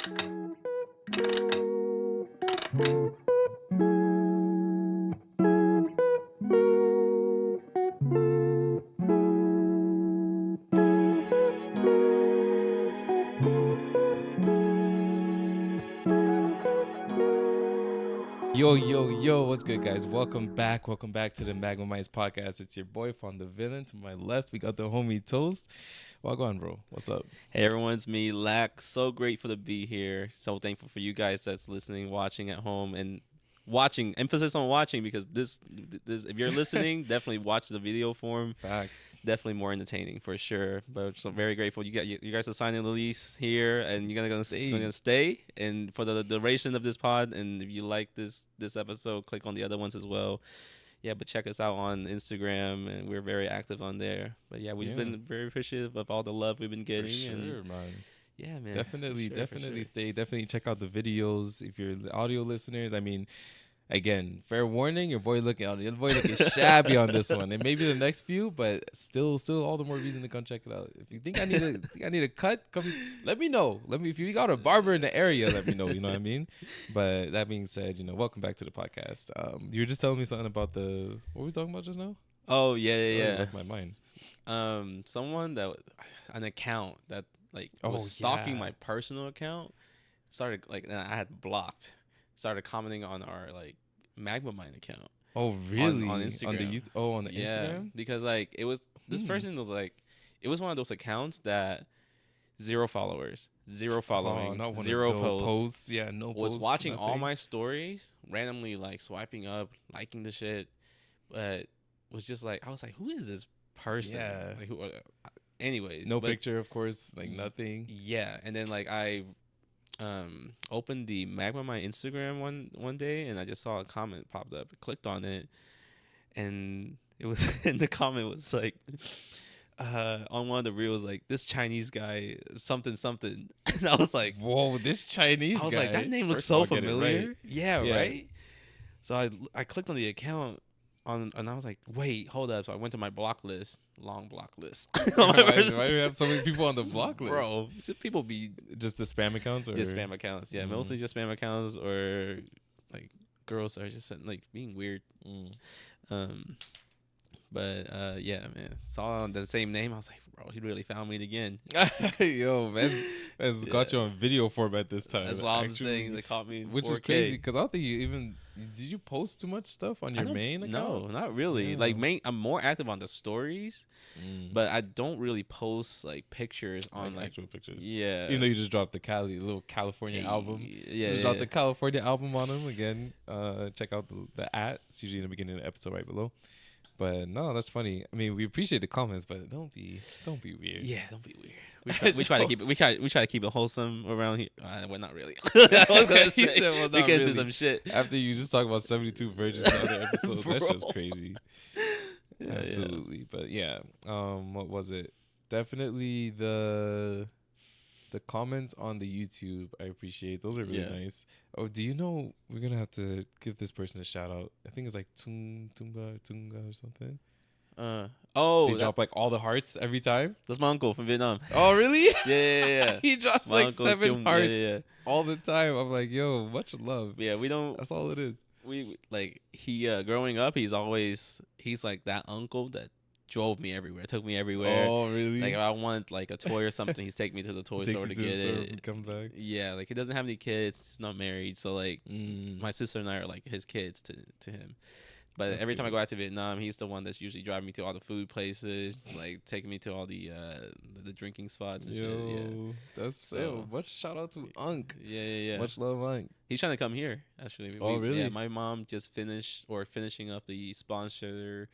Yo, what's good, guys? Welcome back to the Magma Minds podcast. It's your boy, Fon the Villain. To my left, we got the homie Toast. Well, go on, bro. What's up? Hey everyone, it's me, Lack. So grateful to be here. So thankful for you guys that's listening, watching at home, and watching. Emphasis on watching, because this if you're listening, definitely watch the video form. Facts. Definitely more entertaining for sure. But so very grateful. You guys are signing the lease here, and you're gonna stay. And for the duration of this pod, and if you like this episode, click on the other ones as well. Yeah, but check us out on Instagram, and we're very active on there. But yeah, we've been very appreciative of all the love we've been getting. For sure, and man. Yeah, man. Definitely sure. stay. Definitely check out the videos if you're the audio listeners. I mean, again, fair warning, your boy looking shabby on this one, and maybe the next few, but still all the more reason to come check it out. If you think I need a cut, come let me know. If you got a barber in the area, let me know. You know what I mean? But that being said, welcome back to the podcast. You were just telling me something about what were we talking about just now? Oh yeah. Left my mind. An account that was stalking my personal account started and I had blocked. Started commenting on our Magma Mind account. Oh really? On Instagram. On the Instagram? Because it was this person was it was one of those accounts that 0 followers, 0 following, 0 posts. Yeah, no posts. Was watching all my stories, randomly swiping up, liking the shit, but was just I was like, who is this person? Yeah. Anyways, no picture, of course, nothing. Yeah, and then I opened the Magma My Instagram one day, and I just saw a comment popped up. I clicked on it, and it was and the comment was on one of the reels, this Chinese guy something, and I was like, whoa, this Chinese guy. I was like, that name looks so familiar. Right. Yeah, right. So I clicked on the account and I was like, wait, hold up. So I went to my block list, long block list. Why do we have so many people on the block list? Bro, people be just the spam accounts, or just spam accounts. Yeah, mostly just spam accounts, or girls are just being weird. But yeah, man, saw the same name. I was like, bro, he really found me again. Yo, man's got you on video format this time. That's what I'm saying. They caught me, which 4K. Is crazy because I don't think you even did. You post too much stuff on your main account? No, not really. Yeah. I'm more active on the stories, but I don't really post pictures on actual pictures. Yeah, even though you just dropped the little California album. Yeah, just dropped the California album on them again. Check out the It's usually in the beginning of the episode right below. But no, that's funny. I mean, we appreciate the comments, but don't be weird. Yeah, don't be weird. We try to keep it. We try to keep it wholesome around here. Well, not really. I was gonna say, well, we get into some shit after you just talk about 72 virgins in other episodes. That's just crazy. Yeah, absolutely. Yeah. But yeah, what was it? Definitely the comments on the YouTube, I appreciate. Those are really nice. Oh, do you know we're gonna have to give this person a shout out? I think it's Tunga or something. They drop all the hearts every time. That's my uncle from Vietnam. Oh really? Yeah. He drops my 7 hearts all the time. I'm like, yo, much love. Yeah, we don't. That's all it is. We he growing up, he's that uncle that drove me everywhere, took me everywhere. Oh really? If I want a toy or something, he's taking me to the toy store to get it. And come back. Yeah, he doesn't have any kids. He's not married, so my sister and I are his kids to him. But that's every time I go out to Vietnam, he's the one that's usually driving me to all the food places, taking me to all the drinking spots and shit. Yeah, that's so much shout out to Unc. Yeah. Much love, Unc. He's trying to come here actually. Oh really? Yeah, my mom just finishing up the sponsor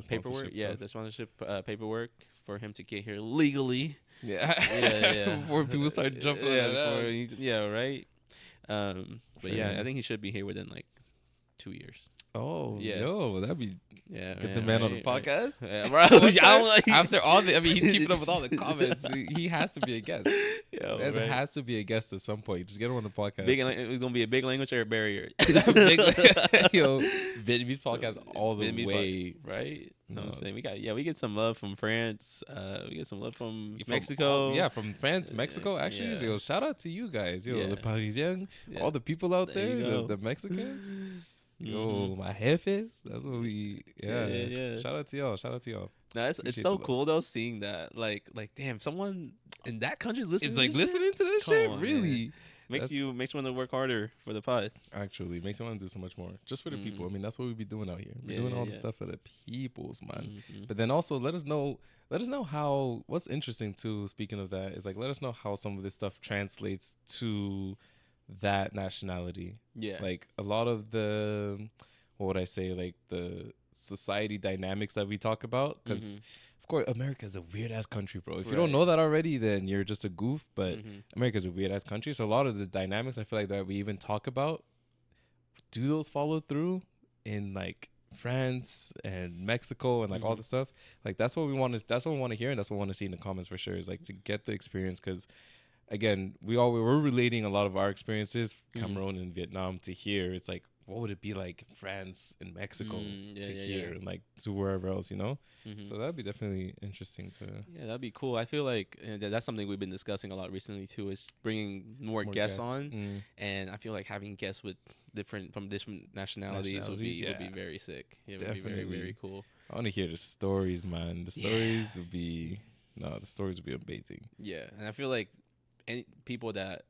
paperwork. Yeah, the sponsorship paperwork for him to get here legally. Yeah. Before people start jumping on that. Right. But yeah, I think he should be here within 2 years. Oh, yeah. Yo, that'd be get the man on the podcast. Yeah, bro. After all he's keeping up with all the comments. He has to be a guest. Yo, has to be a guest at some point. Just get him on the podcast. It's gonna be a big language or a barrier. Yo, Vietnamese podcast all the way, right? know what I'm No. saying? We get some love from France. We get some love from From Mexico. yeah, from France, Mexico. Actually, Yeah. yo, shout out to you guys, yo, the Yeah. Parisiens, Yeah. all the people out There you there, go. the Mexicans. Mm-hmm. Yo, my jefes. That's what we. Yeah, Yeah. yeah. Shout out to y'all. Shout out to y'all. No, it's Appreciate the so love. cool though seeing that. Like damn, someone in that country's listening It's to like this shit? listening to this Come shit. on, man. Really. Makes That's you want to work harder for the pod. actually makes me want to do so much more just for the people. I Mhm. mean, that's what we be doing out here. We're Yeah, doing yeah, all the yeah. stuff for the peoples, man. Mhm. But then also let us know. Let us know how. What's interesting too. Speaking of that, is like let us know how some of this stuff translates to that nationality. Yeah. Like a lot of the, what would I say? Like the society dynamics that we talk about, because. Mhm. Of course, America's a weird ass country, bro. If you Right. don't know that already, then you're just a goof. But Mhm. America's a weird ass country, so a lot of the dynamics I feel like that we even talk about, do those follow through in like France and Mexico and like all Mhm. the stuff? Like that's what we want to. That's what we want to hear, and that's what we want to see in the comments for sure. Is like to get the experience, because again, we're relating a lot of our experiences, Mhm. Cameroon and Vietnam, to here. It's like, what would it be like France and Mexico Yeah, to yeah, here, yeah. and like to wherever else, you know? Mhm. So that'd be definitely interesting to Yeah, that'd be cool. I feel like that's something we've been discussing a lot recently too. Is bringing more guests on, Mm. and I feel like having guests with different nationalities would be Nationalities, yeah. very sick. It would be very Definitely. cool. I want to hear the stories, man. The stories would be the stories would be amazing. Yeah, and I feel like any people that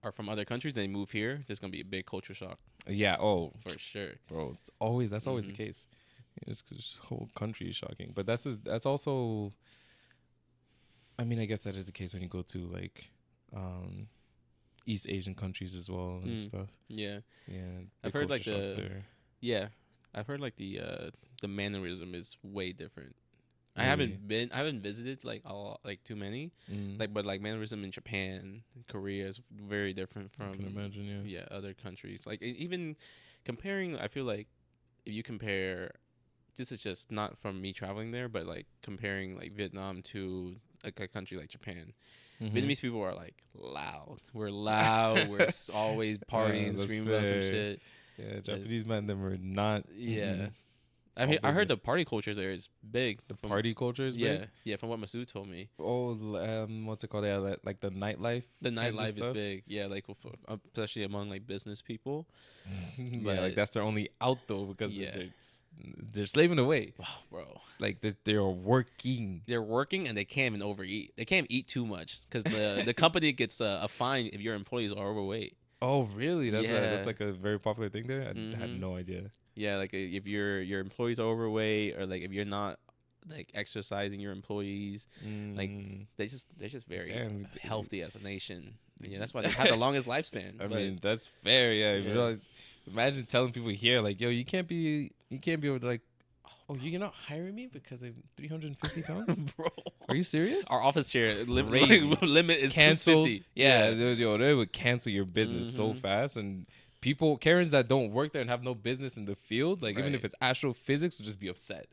are from other countries they move here, there's gonna be a big culture shock Yeah. Oh, for sure. bro, that's always the Mhm. case. It's 'cause this whole country is shocking, but that's also. I mean, I guess that is the case when you go to like, East Asian countries as well and Mm. stuff. Yeah, Yeah, I've big heard like culture shocks the there. yeah, I've heard like the mannerism is way different. I Really? haven't visited like all like too many Mm. like but like mannerism in Japan, Korea is very different I can from imagine. Yeah. other countries. Like even comparing, I feel like if you compare, this is just not from me traveling there, but like comparing like Vietnam to like a country like Japan. Mhm. Vietnamese people are like loud. We're loud. We're always partying, that's screaming about some fair. shit. Yeah, Japanese men them were not. Yeah. All I heard the business. party culture there is big. The from- party culture is yeah, big. yeah, from what Masood told me. Oh, what's it called? Yeah, like the nightlife. The kinds of nightlife is stuff. big. Yeah, like especially among like business people. Like, Yeah. like that's their only out though, because Yeah. they're slaving away. Wow, bro. Like they're working. They're working and they can't even overeat. They can't eat too much because the company gets a fine if your employees are overweight. Oh, really? That's Yeah. that's like a very popular thing there. I had Mhm. no idea. Yeah, like if your employees are overweight or like if you're not like exercising your employees, Mm. they're just very Damn. healthy as a nation. They Yeah, that's just- why they have the longest lifespan. I but- mean, that's fair. Yeah. Yeah. You know, imagine telling people here, like, yo, you can't be able to like, oh, you're not hiring me because I'm 350 pounds. bro. Are you serious? Our office chair Crazy. limit is Cancel. 250. Yeah, they would cancel your business so Mhm. fast, and people, Karens that don't work there and have no business in the field, like even if Right. it's astrophysics, will just be upset,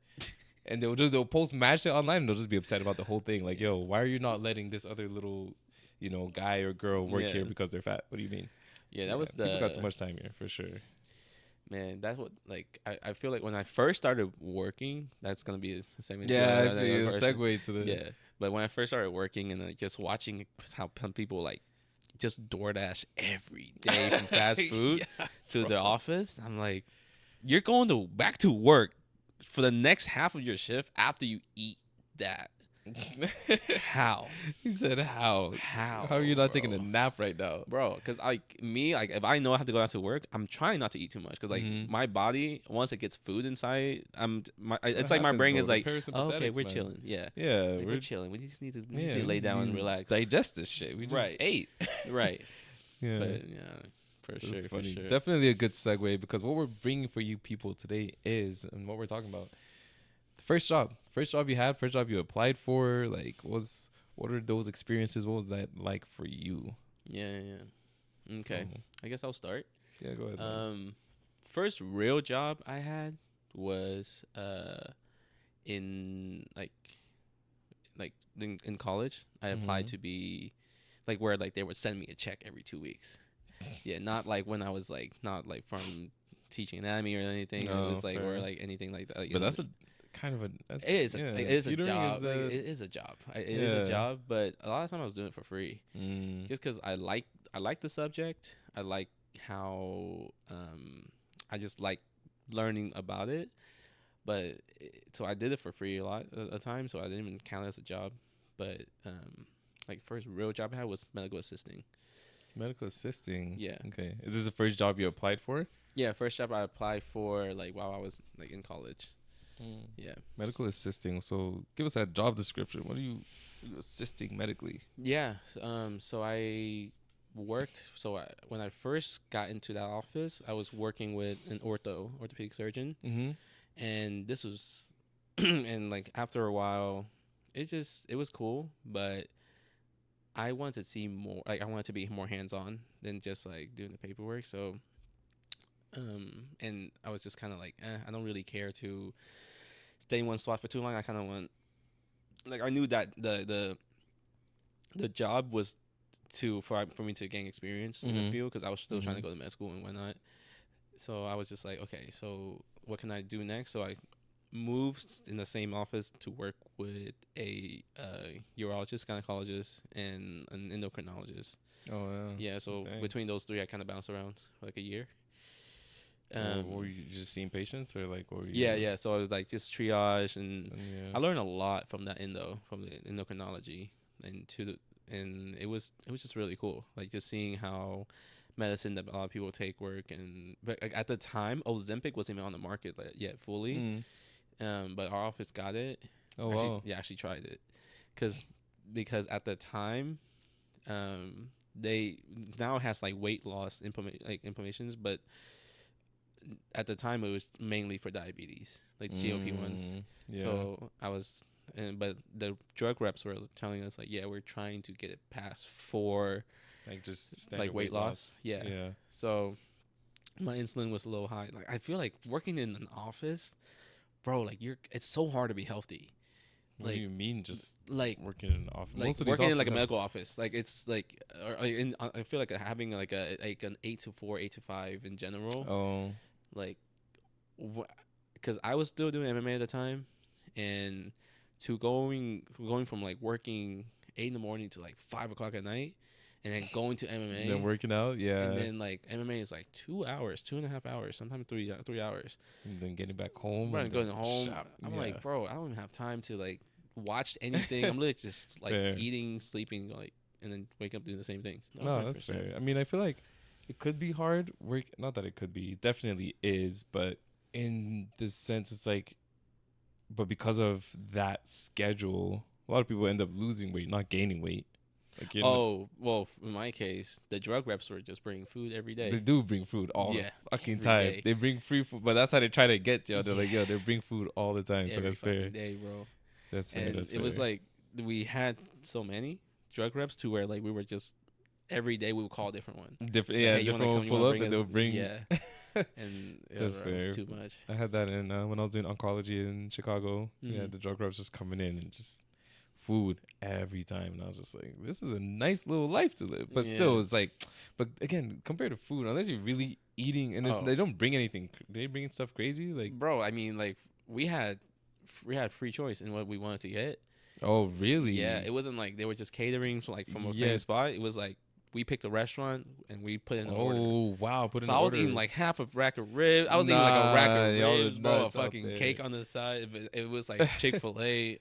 and they'll post mad shit online, and they'll just be upset about the whole thing. Like, yo, why are you not letting this other little, guy or girl work Yeah. here because they're fat? What do you mean? Yeah, that was people got too much time here for sure. man. That's what like I feel like when I first started working, that's gonna be a segment. Yeah, I too, see. A first- segue to the Yeah, but when I first started working and like just watching how some people like just DoorDash every day from fast food Yeah, to the bro. office, I'm like, you're going to back to work for the next half of your shift after you eat that. How? He said, "How? How? How are you not taking a bro? nap right now?" Bro, because like me, like if I know I have to go out to work, I'm trying not to eat too much because like Mhm. my body once it gets food inside, That's it's what like my happens, brain bro. is The like, oh, okay, parasympathetics, we're man. chilling, yeah, Yeah, like, we're chilling. We just need to we lay just down need and to relax. Digest this shit. We just Right. ate. Right, Yeah. but yeah, for That's sure, funny. for sure. Definitely a good segue, because what we're bringing for you people today is, and what we're talking about, the first job you had, first job you applied for. Like, what are those experiences? What was that like for you? Yeah. Okay, So, I guess I'll start. yeah, go ahead. Man. First real job I had was in in college. I applied Mhm. to be like where like they would send me a check every 2 weeks. Yeah, not like when I was like not like from teaching anatomy or anything. No, It was like or fair. like anything like that. you But know, that's a kind of a that's, It is. yeah. It is a Tutoring job. is Like, a it is a job. It is a yeah. job, but a lot of time I was doing it for free, Mm. just because I like the subject. I like how I just like learning about it. But so I did it for free a lot of times, so I didn't even count it as a job. But like first real job I had was medical assisting. Medical assisting. Yeah, Okay. Is this the first job you applied for? yeah. First job I applied for like while I was like in college. Mm. Yeah, Medical assisting. So give us that job description. What are you assisting medically? yeah. So I worked. When I first got into that office, I was working with an orthopedic surgeon, Mm-hmm. and this was, and like after a while, it was cool, but I wanted to see more. Like I wanted to be more hands on than just like doing the paperwork. So, and I was just kind of like, I don't really care to stay in one spot for too long. I kind of want, like, I knew that the job was for me to gain experience in the Mm-hmm. field because I was still trying Mm-hmm. to go to med school and whatnot. So I was just like, okay, so what can I do next? So I moved in the same office to work with a urologist, gynecologist, and an endocrinologist. Oh yeah. Yeah, so Dang. between those three, I kind of bounced around for like a year. Were you just seeing patients or like what were you? Yeah, yeah. So I was like just triage, and Yeah. I learned a lot from that from the endocrinology, and and it was just really cool. Like just seeing how medicine that a lot of people take work, and but like, at the time, Ozempic wasn't even on the market yet fully. Mm. But our office got it. Oh Actually, wow. yeah, actually tried it, cause because at the time, they now it has like weight loss implementations, but at the time it was mainly for diabetes, like GLP ones. Yeah. So I was, but the drug reps were telling us like, yeah, we're trying to get it passed for Like just standard like weight loss. Yeah. Yeah. So my insulin was a little high. Like I feel like working in an office, bro. Like it's so hard to be healthy. What do Like you mean just like working in an office? like Most of these working in like a offices have- medical office. Like it's like, I feel like having like an 8 to 4, 8 to 5 in general. Oh. Like, because I was still doing MMA at the time, and to going from like working 8 in the morning to like 5 o'clock at night, and then going to MMA, Then working out, yeah. and then like MMA is like 2 hours, 2.5 hours, sometimes 3 hours. And then getting back home. Bro, and going then home, shop. I'm Yeah. like, bro, I don't even have time to like watch anything. I'm literally just like Fair. eating, sleeping, like, and then wake up doing the same things. That was No, my that's first job. fair. I mean, I feel like it could be hard work. Not that it could be, it definitely is, but in this sense, it's like, but because of that schedule, a lot of people end up losing weight, not gaining weight. Like, you know, Oh, well, in my case, the drug reps were just bringing food every day. they do bring food all Yeah, the fucking every time. day. They bring free food, but that's how they try to get you. They're like, Yeah. yo, they bring food all the time. So Every that's fair. fucking day, bro. That's fair. And That's it fair. was like we had so many drug reps to where like we were just every day we would call a different one. different. Like, Yeah, hey, you wanna different one come- you pull wanna up bring and they'll us- bring. Yeah. And That's it was fair. too much. I had that in when I was doing oncology in Chicago. Yeah, Mhm. the drug reps just coming in and just food every time, and I was just like, this is a nice little life to live. But still, Yeah. it's like, but again, compared to food, unless you're really eating, and Oh. they don't bring anything. They bring stuff crazy, like, Bro, I mean, like we had free choice in what we wanted to get. oh really? Yeah, it wasn't like they were just catering from a Yeah. same spot. It was like we picked a restaurant and we put in an order. Oh wow, put in So an I was order. eating like half a rack of ribs. I was eating like a rack Nah, of y'all are ribs, bro. A nuts out fucking there. cake on the side. It was like Chick-fil-A.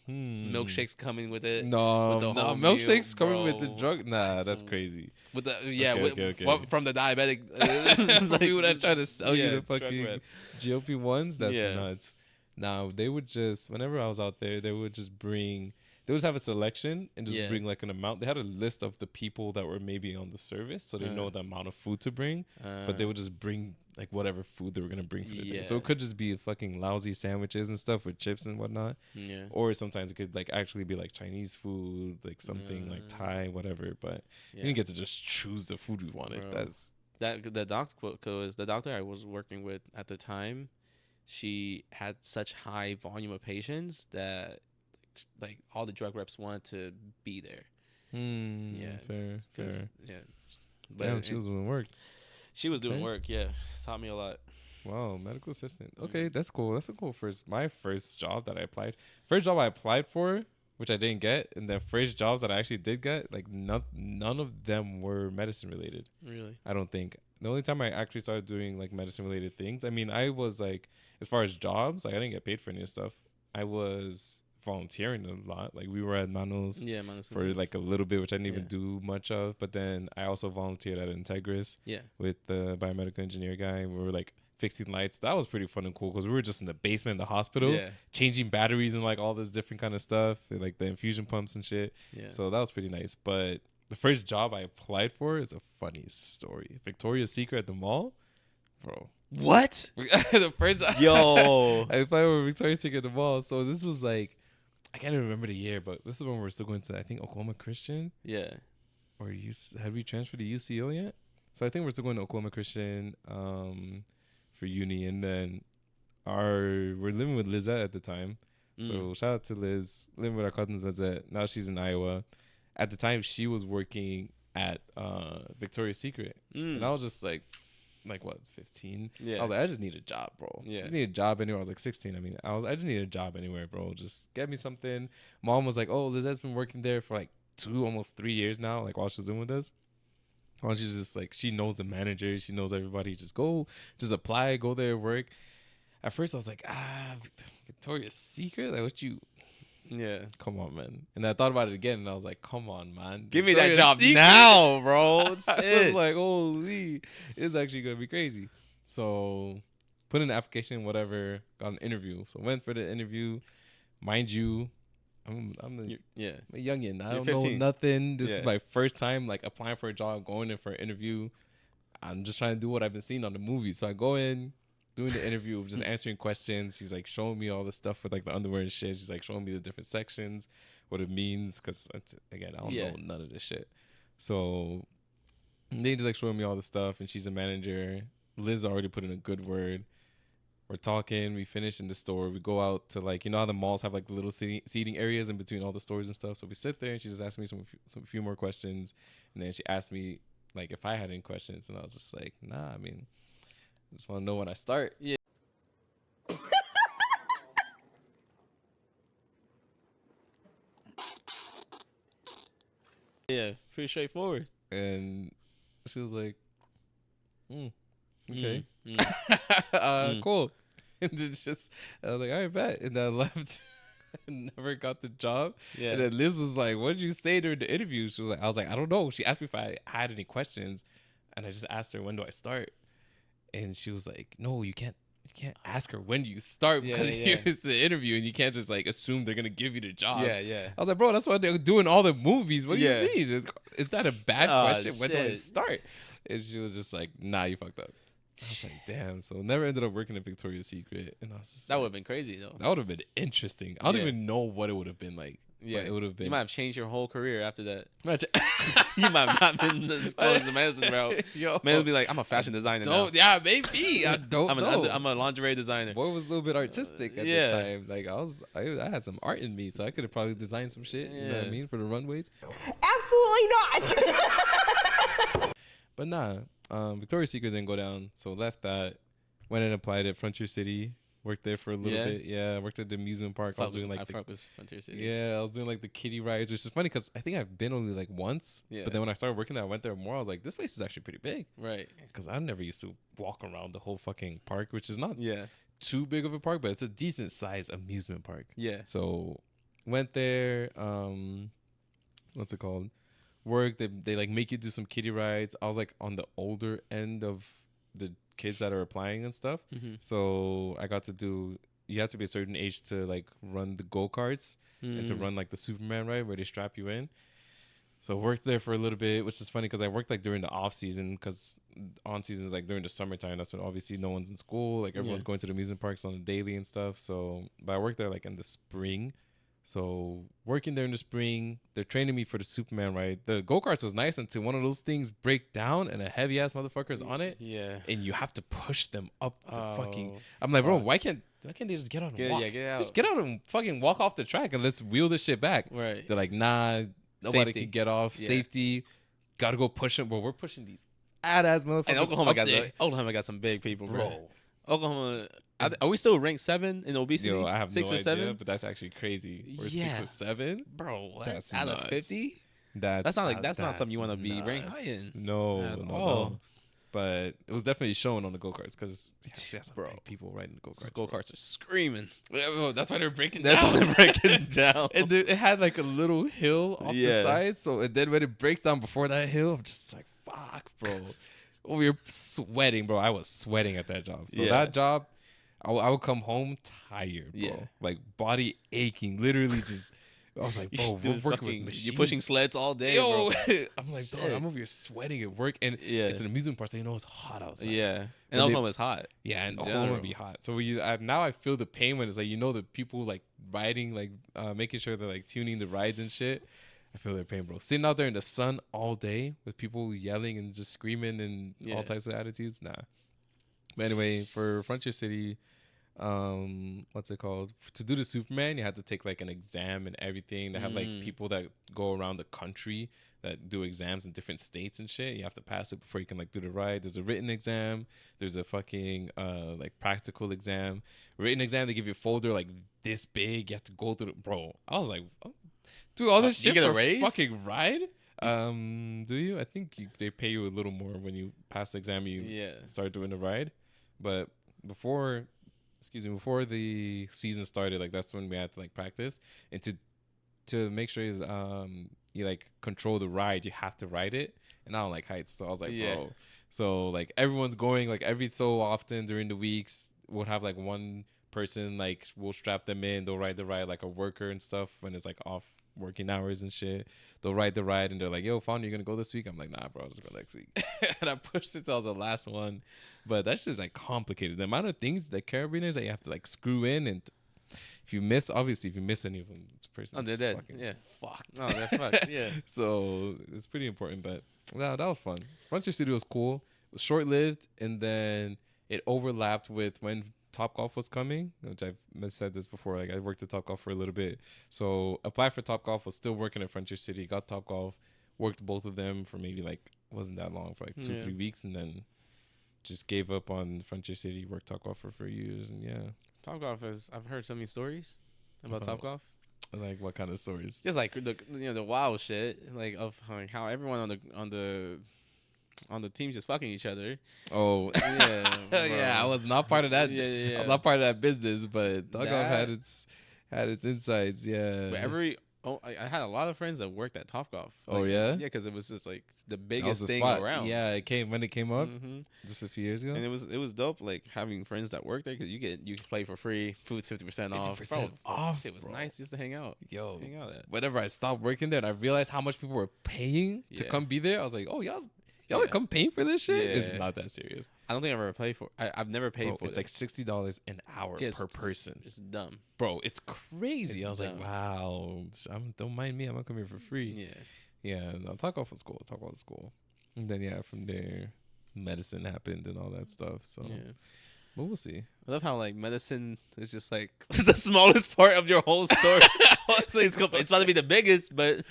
Milkshakes coming with it. No, with the no, whole milkshakes meal, coming with the bro. drug. Nah, that's Some- crazy. With the yeah, Okay, okay. From the diabetic. People that try to sell you yeah, the drug fucking rep. GLP ones, that's Yeah. nuts. Now they would just whenever I was out there, they would just bring. They would have a selection and just Yeah. bring like an amount. They had a list of the people that were maybe on the service, so they know the amount of food to bring. But they would just bring like whatever food they were gonna bring for the day. So Yeah. it could just be fucking lousy sandwiches and stuff with chips and whatnot. Yeah. Or sometimes it could like actually be like Chinese food, like something like Thai, whatever. But you didn't get to just choose the food we wanted. Bro. That's The doctor I was working with at the time. She had such high volume of patients that like all the drug reps wanted to be there. Yeah. fair, 'Cause- fair. Yeah. Damn, she was doing work. She was doing Okay. work. Yeah, taught me a lot. Wow, medical assistant. Okay, that's cool. That's a cool first. My first job that I applied. First job I applied for, which I didn't get, and the first jobs that I actually did get, like none of them were medicine related. Really? I don't think. The only time I actually started doing like medicine related things, I mean, I was like, as far as jobs, like I didn't get paid for any of this stuff. I was volunteering a lot. Like we were at Manos Yeah, man. for like a little bit, which I didn't even Yeah. do much of. But then I also volunteered at Integris Yeah. with the biomedical engineer guy. We were like fixing lights. That was pretty fun and cool because we were just in the basement of the hospital, Yeah. changing batteries and like all this different kind of stuff, and, like the infusion pumps and shit. Yeah. So that was pretty nice. But the first job I applied for is a funny story. Victoria's Secret at the mall, bro. What? The first job Yo. I applied for Victoria's Secret at the mall. So this was like, I can't even remember the year, but this is when we were still going to, I think, Oklahoma Christian. Yeah. Or had we transferred to UCO yet? So I think we're still going to Oklahoma Christian for uni, and then we're living with Lizette at the time. So shout out to Liz, living with our cousins Lizette. Now she's in Iowa. At the time, she was working at Victoria's Secret, and I was just like what, 15? Yeah. I was like, I just need a job, bro. Yeah. I just need a job anywhere. I was like 16. I mean, I just need a job anywhere, bro. Just get me something. Mom was like, oh, Lizette's been working there for like almost 3 years now, like while she's in with us. While she's just like, she knows the manager, she knows everybody. Just apply, go there, work. At first, I was like, Victoria's Secret? Like, what you... Yeah. Come on, man. And I thought about it again, and I was like, come on, man. Give me that Victoria's job Secret? now, bro. I was Shit. like, holy, it's actually going to be crazy. So put in the application, whatever, got an interview. So went for the interview. Mind you, I'm Yeah. a youngin'. I You're don't know 15. nothing. This Yeah. is my first time like applying for a job, going in for an interview. I'm just trying to do what I've been seeing on the movies. So I go in, doing the interview, just answering questions. She's like showing me all the stuff with like the underwear and shit. She's like showing me the different sections, what it means. Cause again, I don't know none of this shit. So they just like showing me all the stuff, and she's a manager. Liz already put in a good word. We're talking. We finish in the store. We go out to like, you know how the malls have like the little seating areas in between all the stores and stuff. So we sit there, and she just asked me some few more questions, and then she asked me like if I had any questions, and I was just like, nah. I mean, I just want to know when I start. Yeah. Yeah. Pretty straightforward. And she was like, okay, Mm. cool. And it's just, I was like, all right, bet. And I left. Never got the job. Yeah. And then Liz was like, what did you say during the interview? She was like, I was like, I don't know. She asked me if I had any questions, and I just asked her, when do I start? And she was like, no, you can't ask her when do you start, because it's an interview, and you can't just like assume they're gonna give you the job. Yeah. I was like, bro, that's what they're doing all the movies. What do Yeah. you mean? Is that a bad Oh, question? When do I shit. start? And she was just like, nah, you fucked up. I was like, damn. So never ended up working at Victoria's Secret. And I was just That like, would have been crazy though. that would have been interesting. I don't Yeah. even know what it would have been like. Yeah. But it would have been. You might have changed your whole career after that. Imagine- You might have not been going the medicine route. Yo, Man would be like, I'm a fashion designer now. yeah, maybe. I don't know. I'm a lingerie designer. Boy was a little bit artistic at yeah. the time. Like I had some art in me, so I could have probably designed some shit. You know what I Yeah. mean, for the runways. Absolutely not. But nah, Victoria's Secret didn't go down, so left that. Went and applied at Frontier City. Worked there for a little Yeah? bit. Yeah, I worked at the amusement park. I was doing like fuck with Frontier City. I was doing like the kiddie rides, which is funny because I think I've been only like once. Yeah. But then when I started working there, I went there more. I was like, this place is actually pretty big. Right. Because I never used to walk around the whole fucking park, which is not Yeah. too big of a park, but it's a decent sized amusement park. Yeah. So went there. What's it called? Work. They like make you do some kiddie rides. I was like on the older end of the kids that are applying and stuff. Mm-hmm. So I got to do. You have to be a certain age to like run the go-karts and to run like the Superman ride where they strap you in. So worked there for a little bit, which is funny because I worked like during the off season, because on season is like during the summertime. That's when obviously no one's in school. Like everyone's going to the amusement parks on the daily and stuff. So, but I worked there like in the spring. So working there in the spring, they're training me for the Superman ride. The go-karts was nice until one of those things break down and a heavy ass motherfucker's on it. Yeah. And you have to push them up the fucking. Oh, I'm like, bro, fuck. why can't they just get out and walk? Get out. Just get out and fucking walk off the track and let's wheel this shit back. Right. They're like, nah, nobody Safety. can get off. Yeah. Safety, gotta go push them. Bro, we're pushing these fat ass motherfuckers. And Oklahoma up there. got some big people, bro. Oklahoma. Are we still ranked 7 in obesity? Yo, I have 6 no or idea, 7? but that's actually crazy. We're 6 Yeah. or 7. Bro, what? That's Out nuts. of 50? That's That's not something you want to be ranked high in. No, at no, all. no. But it was definitely shown on the go karts because Bro, people riding the go Those karts. go-karts are screaming. That's why they're breaking That's down. why they're breaking down. And it had like a little hill off Yeah. the side. So and then when it breaks down before that hill, I'm just like, fuck, bro. We were sweating, bro. I was sweating at that job. So Yeah. that job, I would come home tired, bro. Yeah. Like body aching, literally just. I was like, bro, we're working with machines. You're pushing sleds all day, Yo, bro. I'm like, dog, Shit. I'm over here sweating at work, and Yeah. it's an amusement park, so you know it's hot outside. Yeah. When And they- Oklahoma's hot. Yeah, and in Oklahoma general. be hot. So now I feel the pain when it's like, you know, the people like riding, like making sure they're like tuning the rides and shit. I feel their pain, bro. Sitting out there in the sun all day with people yelling and just screaming and Yeah. all types of attitudes. Nah. But anyway, for Frontier City, what's it called? To do the Superman, you have to take like an exam and everything. They have like people that go around the country that do exams in different states and shit. You have to pass it before you can like do the ride. There's a written exam. There's a fucking like practical exam. Written exam, they give you a folder like this big. You have to go through bro. I was like, oh, dude, all this you shit get a for raise? fucking ride? Do you? I think they pay you a little more when you pass the exam. You Yeah. start doing the ride. But before the season started, like that's when we had to like practice and to make sure you like control the ride, you have to ride it. And I don't like heights, so I was like, Yeah. bro. So like everyone's going like every so often during the weeks, we'll have like one person like we'll strap them in, they'll ride the ride like a worker and stuff when it's like off working hours and shit. They'll ride the ride and they're like, yo, Fawn, you gonna go this week? I'm like, nah, bro, I'll just go next week. And I pushed it till I was the last one. But that's just like complicated. The amount of things the carabiners that you have to like screw in, and if you miss any of them, this person they're is dead. fucking Yeah. fucked. Oh, they're fucked. Yeah. So it's pretty important. But no, that was fun. Frontier Studio was cool. It was short lived, and then it overlapped with when Topgolf was coming, which I've said this before. Like I worked at Topgolf for a little bit, so applied for Topgolf. Was still working at Frontier City. Got Topgolf. Worked both of them for maybe like wasn't that long, for like 2-3 weeks, and then just gave up on Frontier City. Worked Topgolf for 3 years, and yeah. Topgolf is. I've heard so many stories about About- Topgolf. Like what kind of stories? Just like the wild shit, like of like how everyone on the teams just fucking each other. Oh, Yeah, yeah. I bro. was not part of that. Yeah, yeah, I was yeah. not part of that business, but Topgolf That- had its insides. Yeah. But I had a lot of friends that worked at Topgolf. Oh, yeah? Yeah, because it was just like the That was biggest the thing spot. around. Yeah, it came when it came up hmm just a few years ago. And it was dope, like having friends that work there because you can play for free, food's 50% off. 50% Bro, off, shit was bro. nice just to hang out. Yo, Hang out at. whenever I stopped working there and I realized how much people were paying to Yeah. come be there, I was like, oh, y'all Yeah. would come paying for this shit? It's Yeah. not that serious. I don't think I've ever paid for. I've never paid Bro, for. it's like $60 an hour Yeah, it's per just- person. It's dumb. Bro, it's crazy. It's I was dumb. like, wow, don't mind me. I'm gonna come here for free. Yeah. Yeah, no, Topgolf was cool. Topgolf was cool. And then yeah, from there, medicine happened and all that stuff. So, Yeah. but we'll see. I love how like medicine is just like the smallest part of your whole story. It's about to be the biggest, but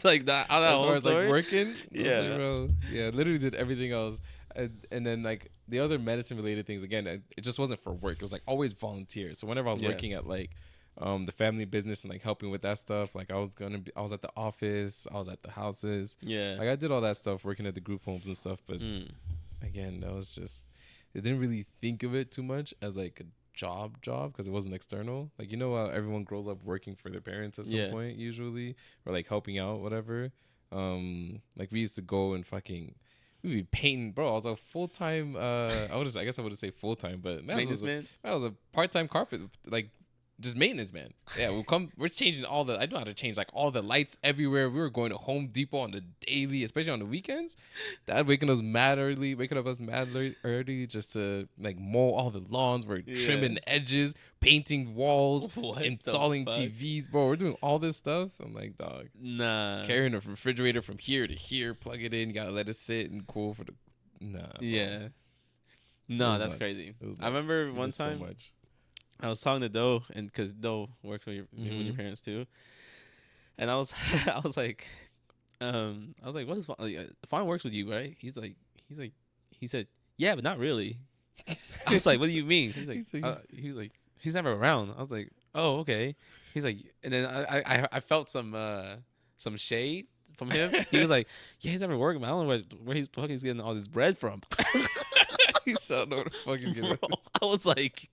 like that out of that As whole far as story. like working, I was Yeah. like, bro, yeah, literally did everything else. And then like the other medicine related things, again, it just wasn't for work. It was like always volunteer. So whenever I was Yeah. working at like the family business and like helping with that stuff, like I was at the office, I was at the houses. Yeah. Like I did all that stuff working at the group homes and stuff, but again, that was just, I didn't really think of it too much as like a job because it wasn't external. Like, you know how everyone grows up working for their parents at some Yeah. point usually, or like helping out, whatever. Like we used to go and fucking, we'd be painting, bro. I was a full-time, I guess I would say full-time, but man, Maintenance man. I was a part-time carpet, like just maintenance man. Yeah, we're changing I know how to change like all the lights everywhere. We were going to Home Depot on the daily, especially on the weekends. Dad waking up mad early just to like mow all the lawns. We're trimming edges, painting walls, What the installing fuck? TVs, bro. We're doing all this stuff. I'm like, dog, Nah. carrying a refrigerator from here to here, plug it in, you gotta let it sit and cool for the bro. Yeah. It No, was that's nuts. crazy. It was I nuts. remember We one did so time much. I was talking to Doe, and because Doe works with with your Mhm. parents too, and I was I was like, what is Fawn? Fawn works with you, right? He said, yeah, but not really. I was like, what do you mean? He's like, He's like, she's never around. I was like, oh, okay. He's like, and then I felt some shade from him. He was like, yeah, he's never working. I don't know where he's getting all this bread from. he said, no, the fucking Bro, I was like,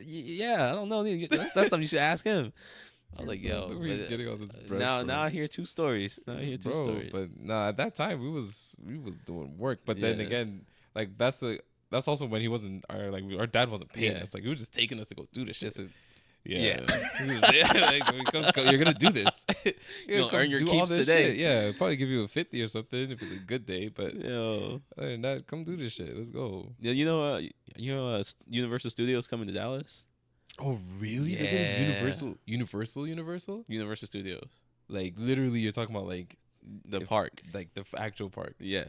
yeah, I don't know. That's something you should ask him. I was like, yo, where he's getting all this bread now from. I hear two stories. Bro, but nah, at that time we was doing work. But then again, like that's also when he wasn't our dad wasn't paying us. Like he was just taking us to go do this shit. Yeah. Like, you're gonna do this. You're gonna earn your keeps today. Shit. Yeah, probably give you a 50 or something if it's a good day. But yo, other than that, come do this shit. Let's go. Yeah, Universal Studios coming to Dallas. Oh really? Yeah. They're getting Universal. Universal Studios, Like literally, you're talking about like the park, like the actual park. Yeah,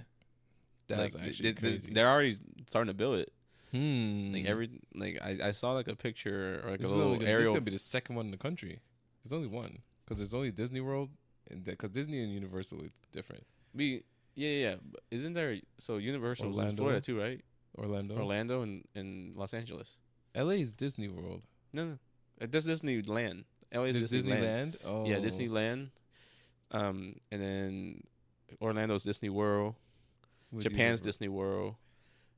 That's like, actually crazy. they're already starting to build it. Like I saw like a picture or like this a little This is aerial. gonna be the second one in the country. There's only one because there's only Disney World, and because Disney and Universal is different. Yeah. But isn't there? So Universal's in Orlando. Florida too, right? Orlando, and Los Angeles. LA is Disney World. No. There's Disneyland. LA is There's Disneyland. Oh Yeah, Disneyland. And then Orlando's Disney World. Japan's Disney World.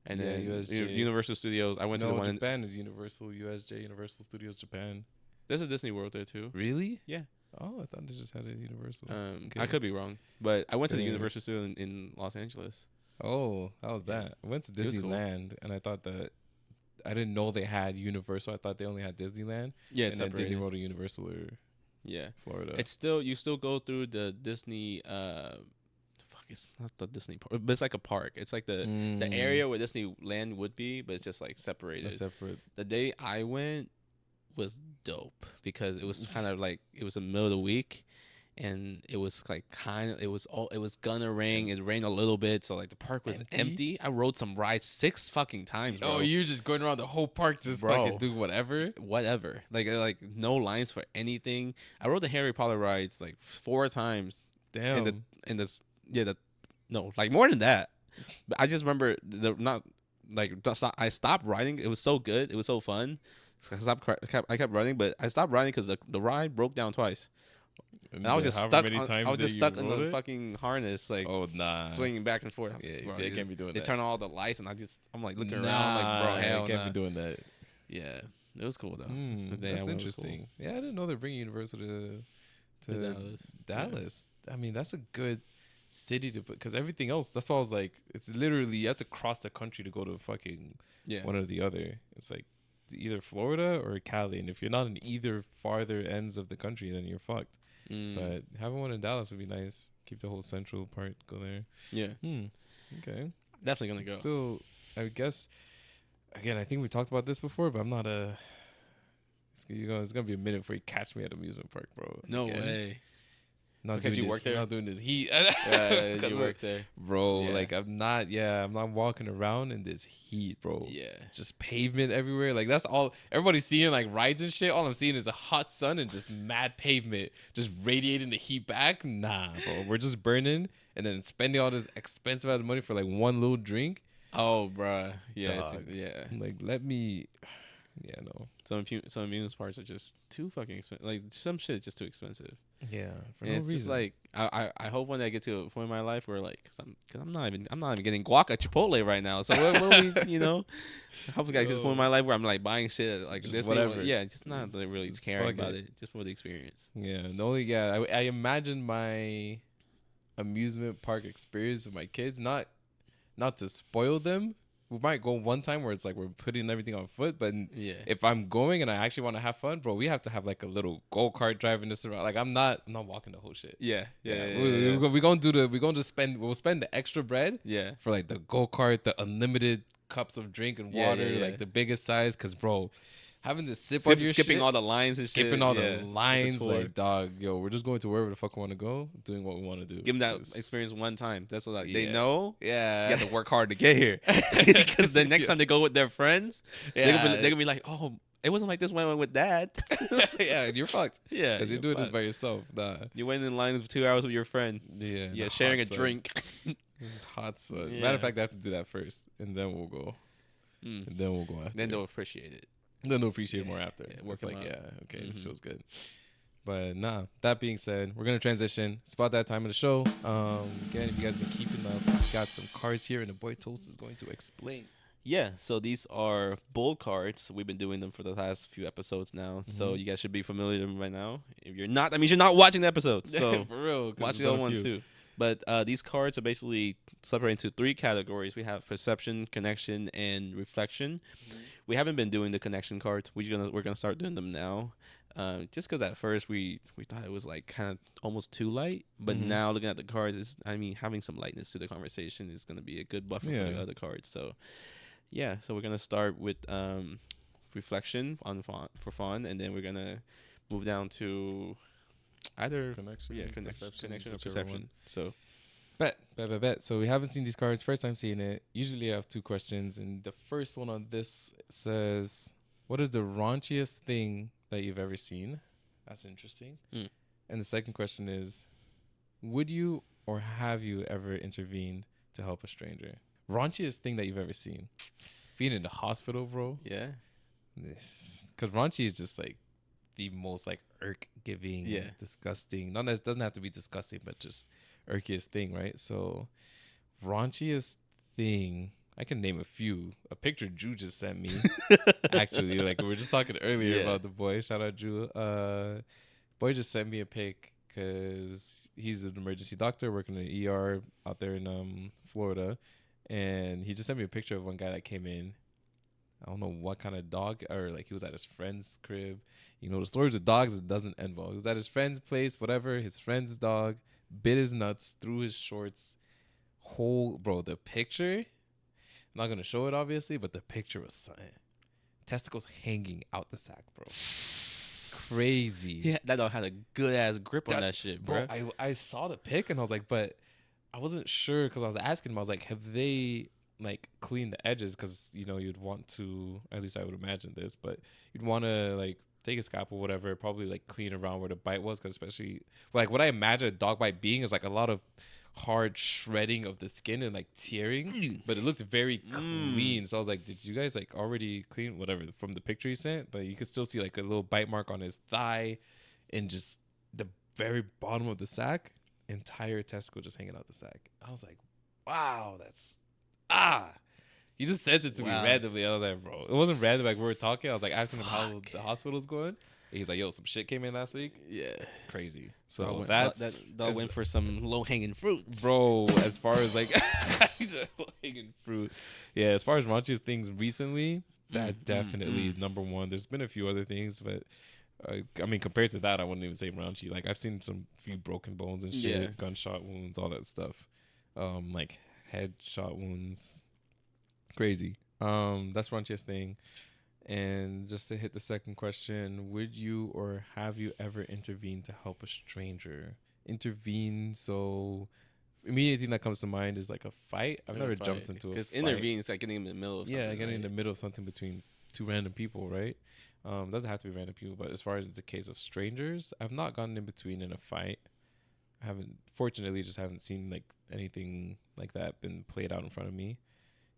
And then USJ. Universal Studios. I went to the one. Japan is Universal. USJ, Universal Studios Japan. There's a Disney World there too. Really? Yeah. Oh, I thought they just had a Universal. I could be wrong, but I went to the Yeah. Universal Studio in Los Angeles. Oh, how was Yeah. that? I went to It was cool. Disneyland, and I thought that I didn't know they had Universal. I thought they only had Disneyland. Yeah, and it's then Disney separated. World and Universal are Yeah, Florida. it's still you still go through the Disney. It's not the Disney park, but it's like a park. It's like the area where Disneyland would be, but it's just like separated. That's separate. The day I went was dope because it was kind of like it was the middle of the week, and it was like it was gonna rain. It rained a little bit, so like the park was empty. I rode some rides 6 fucking times, bro. Oh, you're just going around the whole park, just fucking do whatever. Like no lines for anything. I rode the Harry Potter rides like 4 times. Damn. No, like more than that. But I just remember I stopped riding. It was so good. It was so fun. So I kept running, but I stopped riding because the ride broke down twice. And I was just stuck. I was just stuck in the fucking harness, like swinging back and forth. I can't be doing that. They turn on all the lights, and I'm like looking around, like bro, hell, I can't be doing that. Yeah, it was cool though. That's interesting. Cool. Yeah, I didn't know they're bringing Universal to Dallas. Yeah. I mean, that's a good city to put because everything else. That's why I was like, it's literally you have to cross the country to go to fucking one or the other. It's like either Florida or Cali, and if you're not in either farther ends of the country, then you're fucked. But having one in Dallas would be nice. Keep the whole central part. Go there. Yeah. Okay. Definitely gonna go. Still, I guess. Again, I think we talked about this before, but I'm not a. It's gonna be a minute before you catch me at amusement park, bro. No way. Not because you work there. Not doing this heat. You work there, bro. Yeah. Like I'm not walking around in this heat, bro. Yeah, just pavement everywhere. Like that's all everybody's seeing, like rides and shit. All I'm seeing is a hot sun and just mad pavement, just radiating the heat back. Nah, bro. We're just burning and then spending all this expensive ass money for like one little drink. Oh, bro. Yeah, Like let me. Yeah, no. Some amusement parks are just too fucking expensive. Like some shit is just too expensive. Yeah, for no reason. Just like I hope one day I get to a point in my life where like, cause I'm not even getting guac at Chipotle right now. So what we, hopefully I get to a point in my life where I'm like buying shit like just this whatever. Yeah, just not really caring about it, just for the experience. Yeah, I imagine my amusement park experience with my kids, not to spoil them. We might go one time where it's like we're putting everything on foot, but if I'm going and I actually want to have fun, bro, we have to have like a little go-kart driving this around. Like I'm not walking the whole shit. We'll spend the extra bread for like the go-kart, the unlimited cups of drink and water, like the biggest size, because bro, having to skipping shit, all the lines and skipping all the lines, like dog, we're just going to wherever the fuck we want to go, doing what we want to do. Give them that experience one time. That's what they know. Yeah, you have to work hard to get here, because the next time they go with their friends, they're gonna be like, oh, it wasn't like this when I went with dad. Yeah, you're fucked. Yeah, because you're doing this by yourself. Nah, you went in line for 2 hours with your friend. Sharing a drink. Hot sun. Matter of fact, I have to do that first, and then we'll go. Mm. and then we'll go after. Then they'll appreciate it. Then they'll appreciate it more after. Yeah, It's work like, 'em out. yeah, okay, this Mhm. feels good. But nah, that being said, we're gonna transition. It's about that time of the show. Again, if you guys been keeping up, we got some cards here, and the boy Toast is going to explain. Yeah, so these are bold cards. We've been doing them for the last few episodes now, so Mhm. you guys should be familiar with them right now. If you're not, that means you're not watching the episode. So for real, 'cause watch we've the done other a ones few. too. But these cards are basically separated into 3 categories. We have perception, connection, and reflection. We haven't been doing the connection cards. We're gonna start doing them now. Just because at first we thought it was like kind of almost too light, but Mhm. now looking at the cards is, I mean, having some lightness to the conversation is gonna be a good buffer for the Yeah. other cards. So yeah, so we're gonna start with reflection on for fun, and then we're gonna move down to either Connection, connection or whichever perception. one. So Bet. So we haven't seen these cards. First time seeing it. Usually I have 2 questions, and the first one on this says, "What is the raunchiest thing that you've ever seen?" That's interesting. Mm. And the second question is, would you or have you ever intervened to help a stranger? Raunchiest thing that you've ever seen? Being in the hospital, bro. yeah, Because raunchy is just like the most like irk giving, Yeah. disgusting. Not that it doesn't have to be disgusting, but just irkiest thing, right? So raunchiest thing, I can name a few. A picture Drew just sent me. Actually, like we were just talking earlier Yeah. about the boy. Shout out Drew. Boy just sent me a pic because he's an emergency doctor working in an ER out there in Florida, and he just sent me a picture of one guy that came in. I don't know what kind of dog, or like he was at his friend's crib. You know, the stories with dogs, it doesn't end well. He was at his friend's place, whatever. His friend's dog bit his nuts through his shorts. Bro, the picture, I'm not going to show it obviously, but the picture was something. Testicles hanging out the sack, bro. Crazy. yeah, that dog had a good ass grip on That- that shit, Bro, bro. I saw the pic and I was like, but I wasn't sure because I was asking him. I was like, have they like cleaned the edges? Because you know you'd want to. At least I would imagine this, but you'd want to like take a scalpel, whatever, probably like clean around where the bite was, because especially like what I imagine a dog bite being is like a lot of hard shredding of the skin and like tearing, but it looked very clean. So I was like, did you guys like already clean whatever from the picture he sent? But you could still see like a little bite mark on his thigh and just the very bottom of the sack, entire testicle just hanging out the sack. I was like, wow, that's he just sent it to me Wow. randomly. I was like, bro, it wasn't random. Like we were talking, I was like asking him how the hospital's going. He's like, yo, some shit came in last week. Yeah. Crazy. So So that that's dog went for some low hanging fruit. bro. As far as like he's a hanging fruit. Yeah, as far as raunchiest things recently, that definitely number one. There's been a few other things, but I mean, compared to that, I wouldn't even say raunchy. Like I've seen some few broken bones and shit, Yeah. gunshot wounds, all that stuff. Like headshot wounds. Crazy. That's raunchiest thing. And just to hit the second question, would you or have you ever intervened to help a stranger? Intervene, so immediate thing that comes to mind is like a fight. I've never jumped into a fight. Because intervene is like getting in the middle of something. Yeah, getting in right? the middle of something between 2 random people, right? Doesn't have to be random people, but as far as the case of strangers, I've not gotten in between in a fight. I fortunately just haven't seen like anything like that been played out in front of me.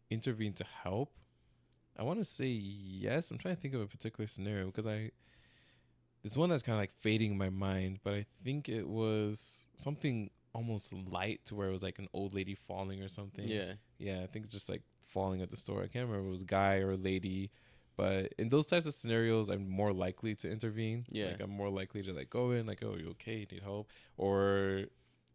Intervene to help, I want to say yes. I'm trying to think of a particular scenario because there's one that's kind of like fading in my mind, but I think it was something almost light to where it was like an old lady falling or something. Yeah, I think it's just like falling at the store. I can't remember if it was a guy or a lady, but in those types of scenarios, I'm more likely to intervene. Yeah. Like I'm more likely to like go in, like, oh, you okay? You need help? Or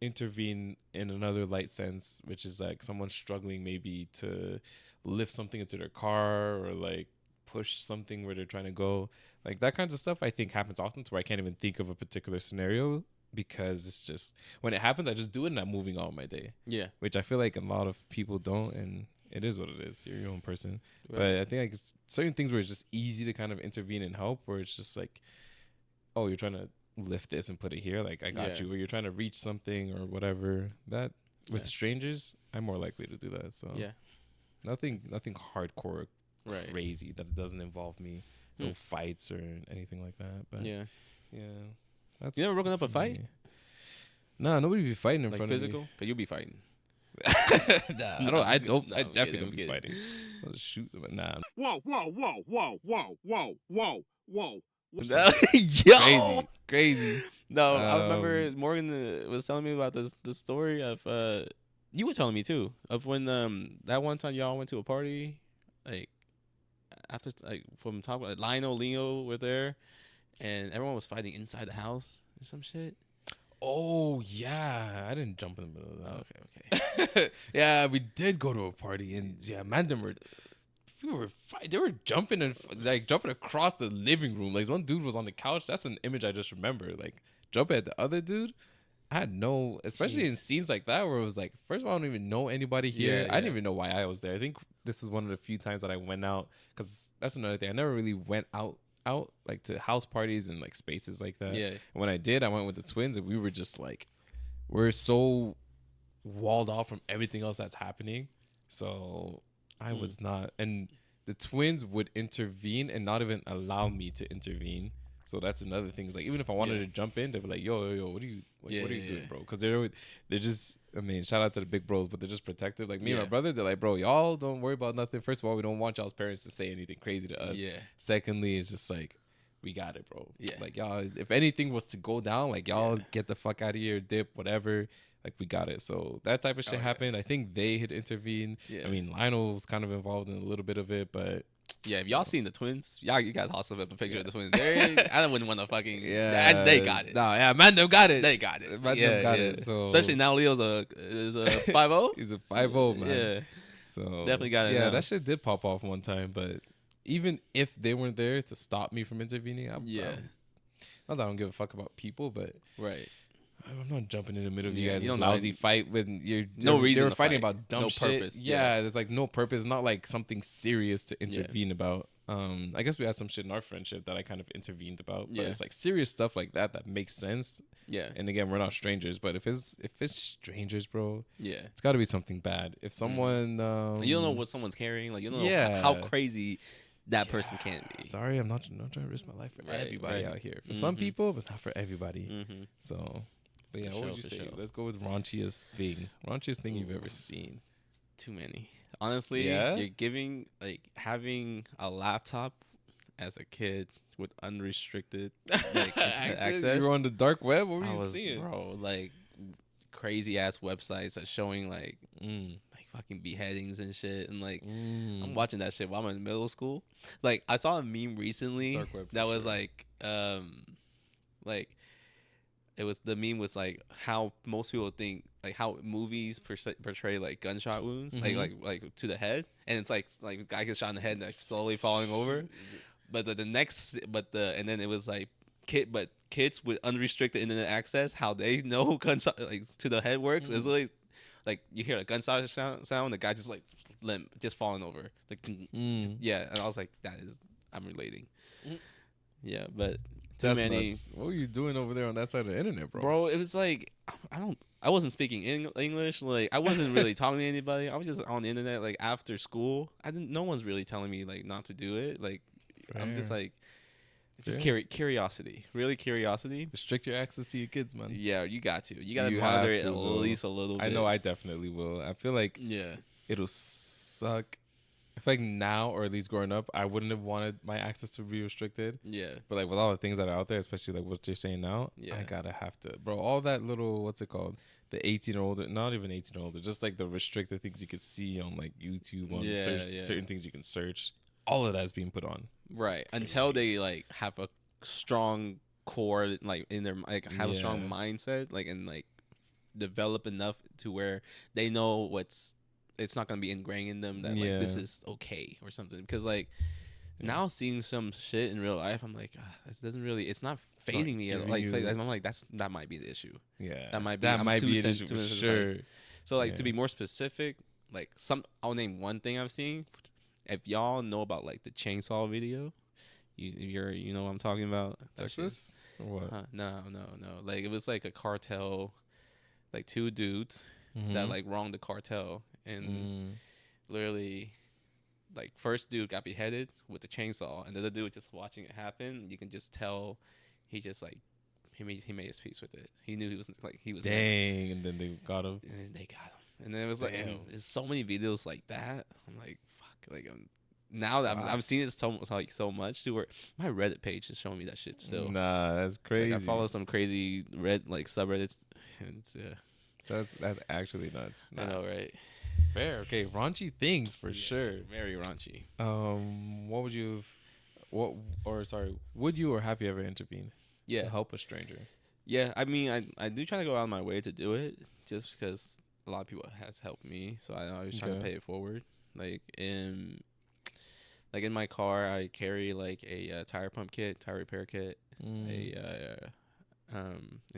intervene in another light sense, which is like someone struggling maybe to lift something into their car or like push something where they're trying to go. Like that kinds of stuff I think happens often to where I can't even think of a particular scenario because it's just when it happens, I just do it and I'm moving on with my day. Yeah. Which I feel like a lot of people don't, and it is what it is. You're your own person. Right. But I think like it's certain things where it's just easy to kind of intervene and help, where it's just like, oh, you're trying to lift this and put it here. Like I got Yeah. you. Or you're trying to reach something or whatever. That with Yeah. strangers, I'm more likely to do that. So Yeah. nothing hardcore Right. crazy that doesn't involve me. No fights or anything like that. But Yeah. That's You ever broken that's up a fight? me. Nah, nobody be fighting in Like front physical? of me. Cause you'll be fighting. Nah, I don't. I don't. No, I I'm definitely kidding, don't I'm be kidding. fighting. I'll just shoot them. But nah, Whoa, whoa, whoa, whoa, whoa, whoa, whoa, whoa. No, yo, crazy, crazy. No, I remember Morgan was telling me about the story of you were telling me too of when that one time y'all went to a party, like after like from talking like Lionel, Leo were there, and everyone was fighting inside the house or some shit. Oh yeah, I didn't jump in the middle of that. Okay. Yeah, we did go to a party, and yeah, man, they were jumping and like jumping across the living room. Like one dude was on the couch. That's an image I just remember. Like jumping at the other dude. I had no, especially in Jeez. scenes like that where it was like, first of all, I don't even know anybody here. Yeah, I didn't yeah. even know why I was there. I think this is one of the few times that I went out, because that's another thing. I never really went out like to house parties and like spaces like that. Yeah. And when I did, I went with the twins, and we were just like, we're so walled off from everything else that's happening. So I was not, and the twins would intervene and not even allow me to intervene. So that's another thing. It's like, even if I wanted to jump in, they'd be like, yo, what are you doing, bro? Because they're just, I mean, shout out to the big bros, but they're just protective. Like me and my brother, they're like, bro, y'all don't worry about nothing. First of all, we don't want y'all's parents to say anything crazy to us. Yeah. Secondly, it's just like, we got it, bro. Yeah. Like y'all, if anything was to go down, like y'all get the fuck out of here, dip, whatever. Like we got it. So that type of shit happened. I think they had intervened. Yeah. I mean, Lionel was kind of involved in a little bit of it, but Yeah, if y'all seen the twins, you guys also have the picture of the twins. I wouldn't want to fucking. yeah, They got it. Nah, yeah, Mando got it. They got it. Mando got it. So especially now, Leo's is a 5-0. he's a 5-0, man. Yeah, So definitely got it Yeah, now. that shit did pop off one time, but even if they weren't there to stop me from intervening, not that I don't give a fuck about people, but right. I'm not jumping in the middle of you Yeah, guys' you don't lousy mind. fight when you're No reason They were to fighting fight. about dumb No shit. purpose, Yeah, there's like no purpose. Not like something serious to Yeah. intervene about. I guess we had some shit in our friendship that I kind of intervened about. But Yeah. it's like serious stuff like that makes sense. Yeah, And again, we're not strangers, but if it's strangers, bro, yeah. it's got to be something bad. If someone You don't know what someone's carrying. Like you don't know Yeah. how crazy that person can be. Sorry, I'm not trying to risk my life for Right, everybody right. out here. For some people, but not for everybody. Mm-hmm. So, but yeah, For what sure, would you for say? sure. Let's go with raunchiest thing you've ever seen. Too many. Honestly, Yeah? you're giving having a laptop as a kid with unrestricted like internet access. You were on the dark web. What were I you was, seeing? bro, like crazy ass websites that showing like Mm. fucking beheadings and shit, and like Mm. I'm watching that shit while I'm in middle school. Like I saw a meme recently Dark web, for that was sure. like it was the meme was like how most people think like how movies portray like gunshot wounds like to the head, and it's like a guy gets shot in the head and like slowly falling over. But and then it was like kids with unrestricted internet access, how they know gunshot like to the head works. It's like you hear a gunshot sound, the guy just like limp, just falling over. Like yeah, and I was like, I'm relating. Yeah, but too That's many. nuts. What were you doing over there on that side of the internet, bro? Bro, it was like I wasn't speaking English. Like I wasn't really talking to anybody. I was just on the internet like after school. No one's really telling me like not to do it. Like I'm just Fair. like just Fair. curiosity. Really curiosity. Restrict your access to your kids, man. Yeah, you got to. You got to You monitor have it to, at though. least a little bit. I know I definitely will. I feel like Yeah. it'll suck. I feel like now, or at least growing up, I wouldn't have wanted my access to be restricted. Yeah. But like with all the things that are out there, especially like what you're saying now, Yeah. I gotta have to, bro. All that little, what's it called? The 18 or older, not even 18 or older, just like the restricted things you could see on like YouTube, on certain things you can search. All of that's being put on. Right. Until they like have a strong core, like in their like have a strong mindset, like and like develop enough to where they know it's not gonna be ingrained in them that like this is okay or something. Because like now seeing some shit in real life, I'm like, this doesn't really. It's not fading me. giving Like you- I'm like that might be the issue. Yeah, That might be. that I'm might too be an sen- issue too for sensitized. sure. So like to Yeah. be more specific, like I'll name one thing I've seen. If y'all know about like the chainsaw video, you know what I'm talking about. That shit. Texas or what? No. Like it was like a cartel, like two dudes that like wronged the cartel, and literally, like first dude got beheaded with the chainsaw, and the other dude just watching it happen. You can just tell he just like he made his peace with it. He knew he was next. Dang, and then they got him. And they got him. And then it was like, and Damn. there's so many videos like that. I'm like, fuck, like now that I'm seeing it so much too. Where my Reddit page is showing me that shit still. Nah, that's crazy. Like, I follow some crazy like subreddits. And it's, That's actually nuts. I Nah. know, right? Fair. Okay, raunchy things for sure. Very raunchy. What would you would you or have you ever intervened Yeah. to help a stranger? Yeah, I mean, I do try to go out of my way to do it, just because a lot of people has helped me, so I always try to Okay. pay it forward. Like in my car, I carry like a tire pump kit, tire repair kit, and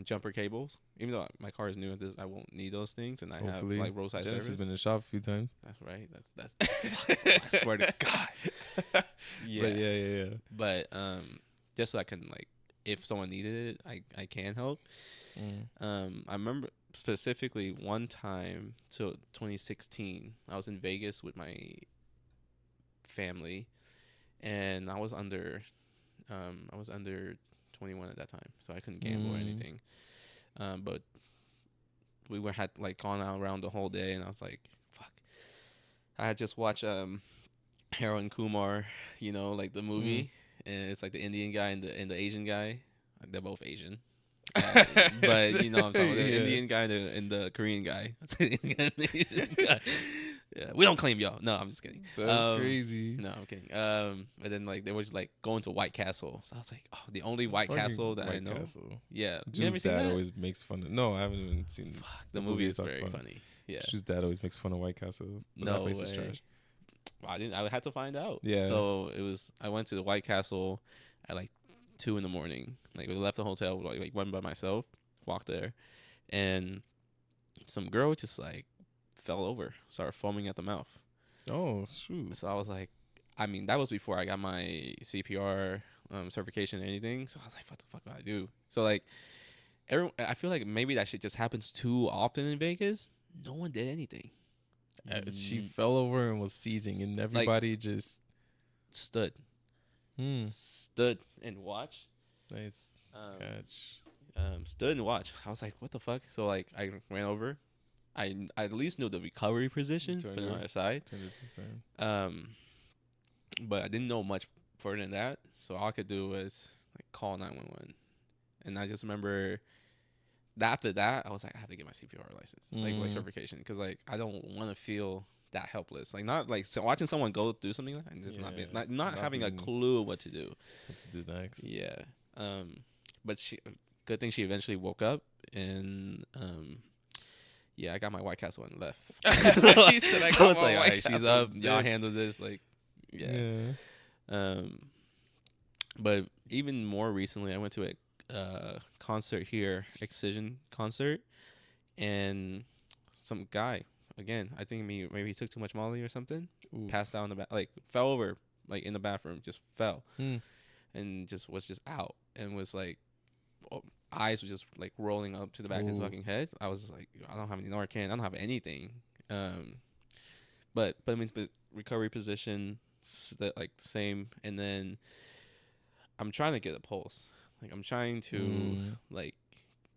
jumper cables. Even though my car is new, I won't need those things, and I Hopefully. have like roadside Janice service. has been in the shop a few times. That's right. That's. I swear to God. Yeah. But yeah. But just so I can like, if someone needed it, I can help. I remember specifically one time, so 2016, I was in Vegas with my family, and I was under 21 at that time, so I couldn't gamble or anything. But we had like gone out around the whole day, and I was like, fuck. I had just watched Harold and Kumar, like the movie, and it's like the Indian guy and the Asian guy. They're both Asian. But I'm talking about the Indian guy and the Korean guy. Yeah, we don't claim y'all. No, I'm just kidding. That's crazy. No, I'm kidding. But then like they were like going to White Castle, so I was like, oh, the only White Castle that I know. Castle. Yeah, you Juice ever seen dad that? always makes fun of. No, I haven't even seen. Fuck, the movie you is talked very about. funny. Yeah, Juice dad always makes fun of White Castle. But no that place is way. trash. Well, I had to find out. Yeah. So I went to the White Castle at like 2 a.m. Like we left the hotel, like went by myself, walked there, and some girl just like fell over, started foaming at the mouth. Oh shoot. So I was like, I mean, that was before I got my CPR certification or anything. So I was like, what the fuck do I do? So like, I feel like maybe that shit just happens too often in Vegas. No one did anything. She fell over and was seizing, and everybody just stood and watched. Nice catch. Stood and watched. I was like, what the fuck? So like, I ran over. I at least knew the recovery position, but on the other side. But I didn't know much further than that. So all I could do was like call 911. And I just remember after that, I was like, I have to get my CPR license, like certification, because like I don't want to feel that helpless. Like not like watching someone go through something like that and just not having a clue what to do. What to do next? Yeah. But good thing she eventually woke up and yeah, I got my White Castle and left. He said, I got my White She's Castle up. and Y'all dipped." handle this. Like, yeah. But even more recently, I went to a concert here, Excision concert, and some guy, again, I think maybe he took too much Molly or something, passed out in the back, like fell over, like in the bathroom, just fell, and was just out, and was like, eyes were just like rolling up to the back of his fucking head. I was just like, I don't have any Narcan, I don't have anything. But I mean, recovery position, like the same, and then I'm trying to get a pulse. Like I'm trying to like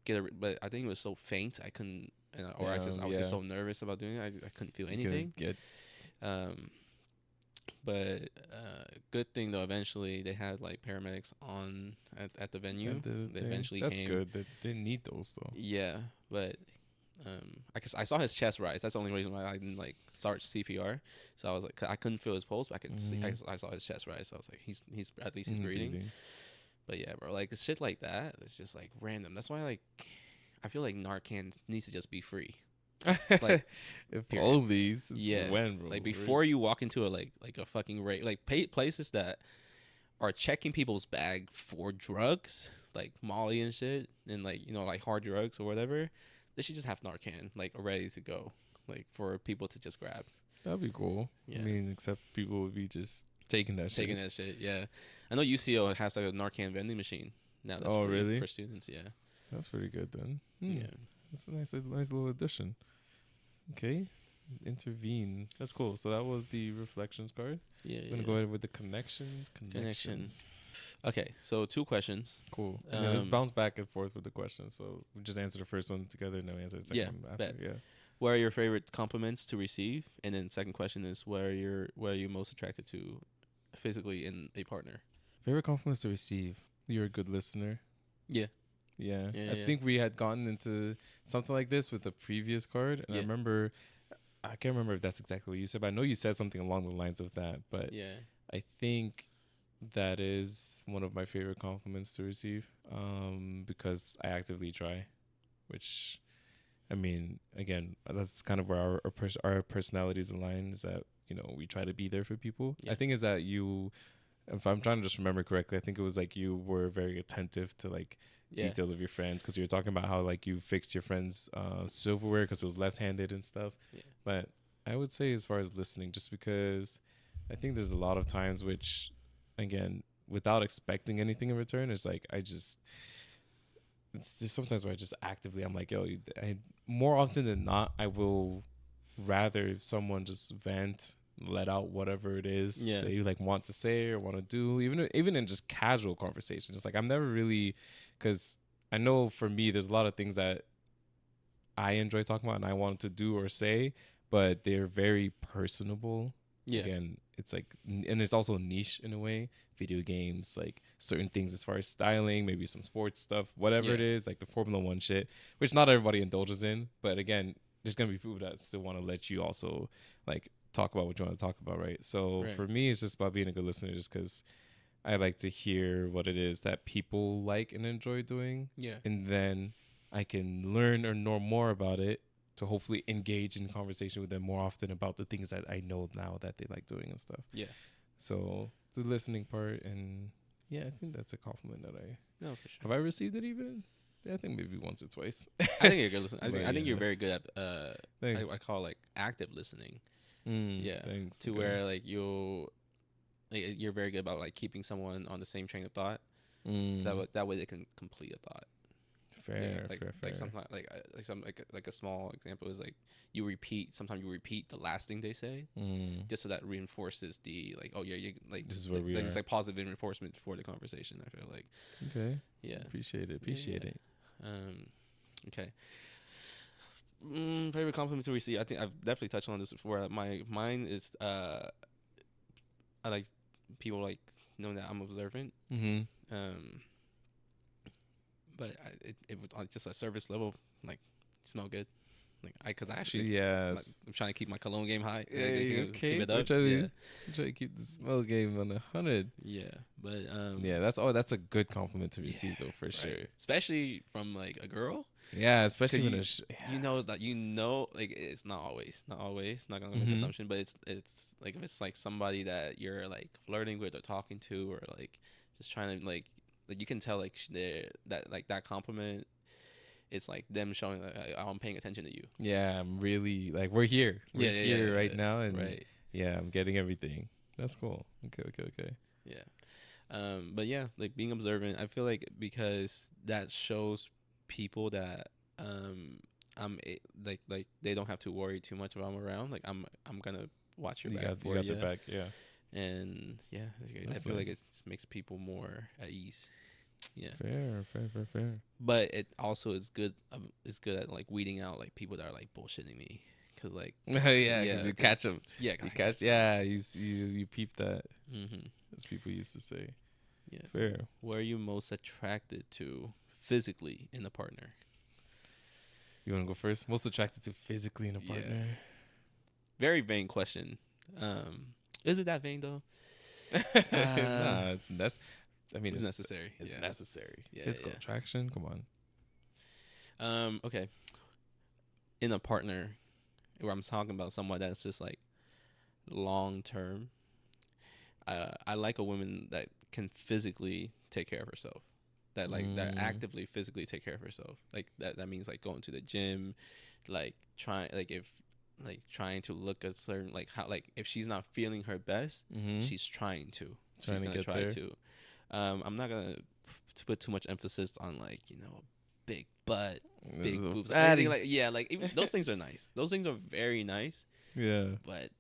get but I think it was so faint I couldn't, I was just so nervous about doing it. I couldn't feel anything. But good thing though, eventually they had like paramedics on at the venue. They eventually that's came. good. They didn't need those though. Yeah, but I saw his chest rise. That's the only reason why I didn't like start CPR. So I was like, I couldn't feel his pulse, but I could see. I saw his chest rise. So I was like, he's at least he's breathing. But yeah, bro, like shit like that, it's just like random. That's why like I feel like Narcan needs to just be free. Like if all these, when, bro, like before you walk into a like a fucking raid, like places that are checking people's bag for drugs, like Molly and shit, and like like hard drugs or whatever, they should just have Narcan like ready to go, like for people to just grab. That'd be cool. Yeah. I mean, except people would be just taking that shit. Yeah. I know UCO has like a Narcan vending machine now. That's free really? For students, yeah. That's pretty good then. Yeah. That's a nice little addition. Okay. Intervene. That's cool. So that was the reflections card. Yeah. I'm gonna go ahead with the connections. Okay, so 2 questions. Cool. And let's bounce back and forth with the questions. So we just answer the first one together and then we answer the second one after. what are your favorite compliments to receive? And then second question is where are you most attracted to physically in a partner? Favorite compliments to receive. You're a good listener. Yeah. Yeah. Yeah, I yeah. think we had gotten into something like this with the previous card. And I Yeah. remember, I can't remember if that's exactly what you said, but I know you said something along the lines of that. But Yeah. I think that is one of my favorite compliments to receive, because I actively try, which, I mean, again, that's kind of where our personalities align, is that, we try to be there for people. Yeah. I think is that you, if I'm trying to just remember correctly, I think it was like you were very attentive to like Yeah. details of your friends, because you were talking about how like you fixed your friend's silverware because it was left-handed and stuff. Yeah. But I would say, as far as listening, just because I think there's a lot of times which, again, without expecting anything in return, it's like it's just sometimes where I just actively, I'm like, yo, more often than not, I will rather someone just vent, let out whatever it is Yeah. that you like want to say or want to do, even in just casual conversation. It's like I'm never really, because I know for me, there's a lot of things that I enjoy talking about and I want to do or say, but they're very personable. Yeah. Again, it's like, and it's also niche in a way. Video games, like certain things as far as styling, maybe some sports stuff, whatever it Yeah. is, like the Formula One shit, which not everybody indulges in. But again, there's gonna be people that still want to let you also like talk about what you want to talk about, right? So Right. for me, it's just about being a good listener, just because I like to hear what it is that people like and enjoy doing, Yeah. and then I can learn or know more about it to hopefully engage in conversation with them more often about the things that I know now that they like doing and stuff. Yeah. So the listening part, and yeah, I think that's a compliment that No, for sure. have I received it even. Yeah, I think maybe once or twice. I think you're a good listener. But I think you're yeah. very good at Thanks. I call like active listening. Yeah. Thanks. To Okay. where like you're very good about like keeping someone on the same train of thought. That way they can complete a thought. Fair, like fair. like something like a small example is like sometimes you repeat the last thing they say just so that reinforces the like, oh yeah, you like This is where we it's are. like positive reinforcement for the conversation. I feel like Okay. yeah. Appreciate it. Yeah. Okay. Favorite compliment to receive. I think I've definitely touched on this before. Mine is I like people like knowing that I'm observant. Mm-hmm. But it was on just a service level, like smell good, like cause I actually Yes. I'm trying to keep my cologne game high. Yeah, Keep okay. it We're up. trying to keep the smell game on 100. Yeah, but Yeah, that's a good compliment to receive though, for sure. especially from like a girl. Yeah, especially when You know that like it's not always not gonna make Mhm. assumption, but it's like if it's like somebody that you're like flirting with or talking to or like just trying to like you can tell like that compliment. It's like them showing like I'm paying attention to you. Yeah, I'm really like we're here. We're here right now, and right. yeah, I'm getting everything. That's cool. Okay. Yeah. But yeah, like being observant, I feel like because that shows people that like they don't have to worry too much if I'm around. Like I'm gonna watch your back for you got you. the back, yeah. And yeah, I That's feel like nice. it makes people more at ease. Yeah. Fair. But it also is good. It's good at like weeding out like people that are like bullshitting me, cause like Yeah, because you catch them. yeah, You catch. Yeah, you peep that, Mm-hmm. as people used to say. Yeah. Fair. So what are you most attracted to physically in a partner? You want to go first? Most attracted to physically in a Yeah. partner. Very vain question. Is it that vain though? Nah, It's necessary. It's Yeah. necessary. Yeah, Physical yeah. attraction. Come on. Okay. In a partner, where I'm talking about someone that's just like long term. I like a woman that can physically take care of herself. That that actively physically take care of herself. Like that means like going to the gym, like trying to look a certain like how like if she's not feeling her best, she's trying to. Trying she's to gonna get try there. to. I'm not gonna put too much emphasis on like big butt, big boobs. Fatty. Like even, those things are nice. Those things are very nice, Yeah, but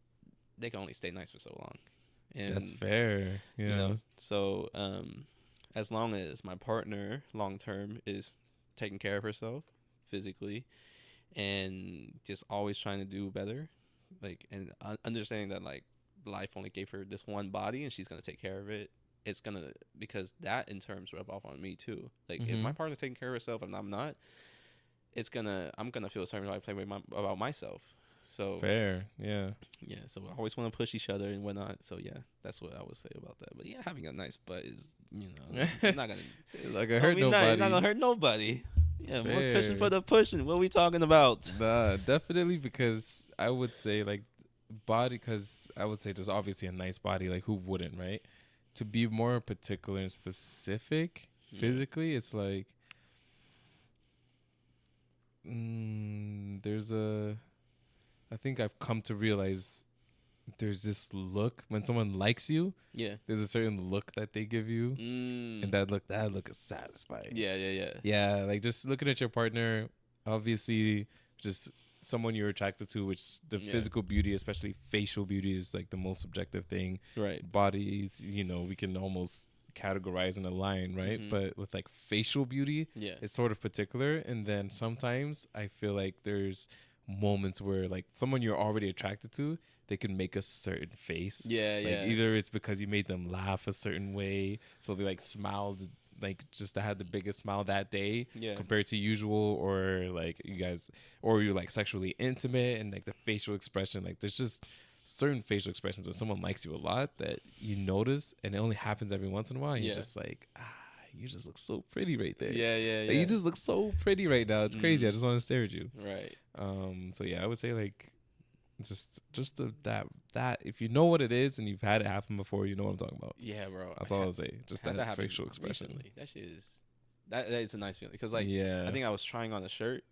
they can only stay nice for so long. And that's fair. Yeah. So as long as my partner long term is taking care of herself physically and just always trying to do better, like, and understanding that like life only gave her this one body and she's gonna take care of it. It's gonna, because that in terms rub off on me too. Like if my partner's taking care of herself and I'm not, I'm gonna feel a certain way about myself. So Fair, yeah. yeah, so we always want to push each other and whatnot. So yeah, that's what I would say about that. But yeah, having a nice butt is, it's not gonna Like I hurt It's nobody. not gonna hurt nobody. Yeah, more cushion for Fair. the pushing. What are we talking about? Nah, definitely, because I would say like body, because I would say just obviously a nice body. Like who wouldn't, right? To be more particular and specific physically, it's like I think I've come to realize there's this look when someone likes you. Yeah. There's a certain look that they give you, and that look is satisfying. Yeah, yeah, yeah. Yeah, like just looking at your partner, obviously, just someone you're attracted to, which the physical beauty, especially facial beauty, is like the most subjective thing. Right. Bodies, we can almost categorize in a line, right? But with like facial beauty, it's sort of particular. And then sometimes I feel like there's moments where like someone you're already attracted to, they can make a certain face. Yeah, like, either it's because you made them laugh a certain way, so they like smiled, like just to have the biggest smile that day compared to usual, or like you're like sexually intimate, and like the facial expression, like there's just certain facial expressions when someone likes you a lot that you notice, and it only happens every once in a while, and you're just like, you just look so pretty right there. Yeah, yeah, yeah. Like, you just look so pretty right now. It's crazy. I just want to stare at you. Right. So yeah, I would say like that if you know what it is and you've had it happen before, you know what I'm talking about. Yeah, bro. That's all I'll say. Just that facial expression. Recently. That shit is that is a nice feeling, because like I think I was trying on a shirt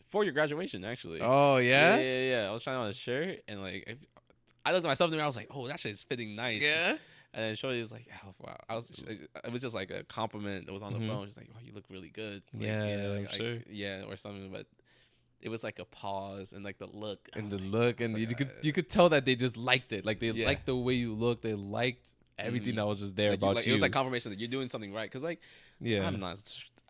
for your graduation actually. Oh yeah? Yeah. I was trying on a shirt, and like I looked at myself in the mirror. I was like, oh, that shit is fitting nice. Yeah. And then Shorty was like, oh, wow. It was just like a compliment that was on the phone. She's like, oh, you look really good. Like, I'm sure. Yeah, or something. But it was like a pause and like the look. And you could tell that they just liked it. Like they liked the way you look. They liked everything that was just there about you. It was like confirmation that you're doing something right. Because like,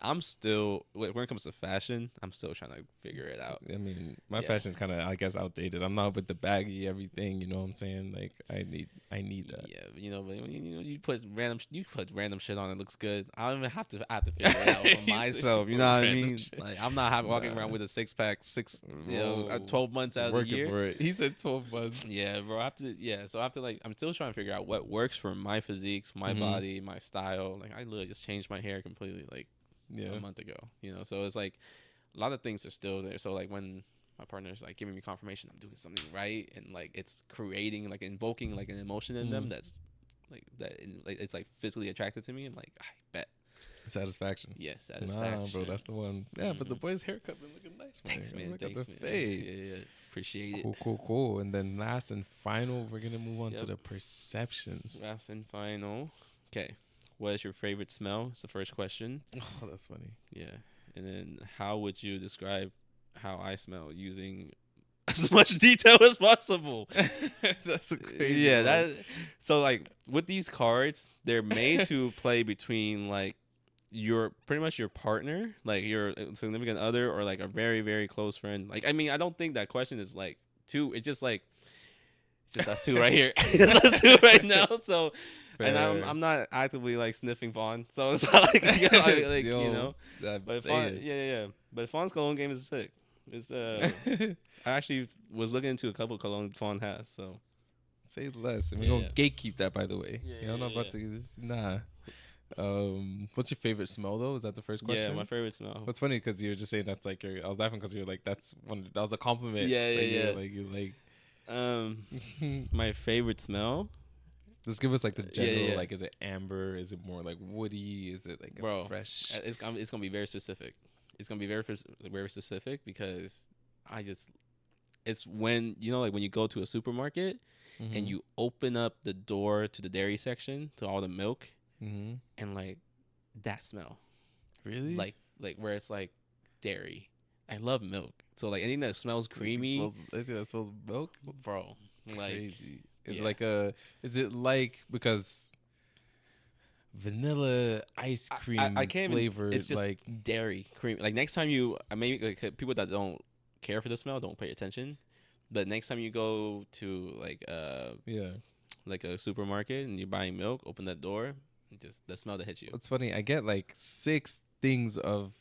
I'm still, when it comes to fashion, I'm still trying to figure it out. I mean, my fashion's kind of, I guess, outdated. I'm not with the baggy everything. You know what I'm saying? Like, I need that. Yeah, but when you put random shit on, it looks good. I don't even have to figure it out for myself. You know what I mean? Like, I'm not walking around with a 6-pack 12 months out of the year. For it. He said 12 months. Yeah, bro. So I have to like, I'm still trying to figure out what works for my physiques, my body, my style. Like, I literally just changed my hair completely like a month ago, so it's like a lot of things are still there. So like when my partner's like giving me confirmation I'm doing something right, and like it's creating, like invoking like an emotion in them that's like that, and like it's like physically attracted to me, I'm like, I bet. Satisfaction. Yes, satisfaction. Nah, bro, that's the one. Yeah, but the boy's haircut been looking nice. Thanks, man. Look at Thanks, the man. fade. Yeah. Appreciate it. Cool. And then last and final, we're gonna move on to the perceptions. Last and final. Okay. What is your favorite smell? It's the first question. Oh, that's funny. Yeah. And then how would you describe how I smell using as much detail as possible? That's a crazy. Yeah, so like with these cards, they're made to play between like pretty much your partner, like your significant other, or like a very, very close friend. Like, I mean, I don't think that question is like it's just us two right here. It's us two right now. So and I'm not actively like sniffing Fawn, so it's not like, But Fawn, yeah. But Fawn's cologne game is sick. It's I actually was looking into a couple cologne Fawn has. So say less, and we're gonna gatekeep that. By the way, I'm not about to. Nah. What's your favorite smell though? Is that the first question? Yeah, my favorite smell. What's funny because you were just saying that's like I was laughing because you were like that was a compliment. Yeah. Like you like. My favorite smell. Just give us like the general, like, is it amber? Is it more like woody? Is it like fresh? It's gonna be very specific. It's gonna be very, very specific because it's when, like when you go to a supermarket and you open up the door to the dairy section to all the milk and like that smell. Really? Like where it's like dairy. I love milk. So like anything that smells creamy. Anything that smells milk? Bro. Like crazy. Is it like because vanilla ice cream I can't flavored, it's just like dairy cream. Like next time maybe like people that don't care for the smell, don't pay attention. But next time you go to Yeah. like a supermarket and you're buying milk, open that door, just the smell that hits you. It's funny. I get like 6 things of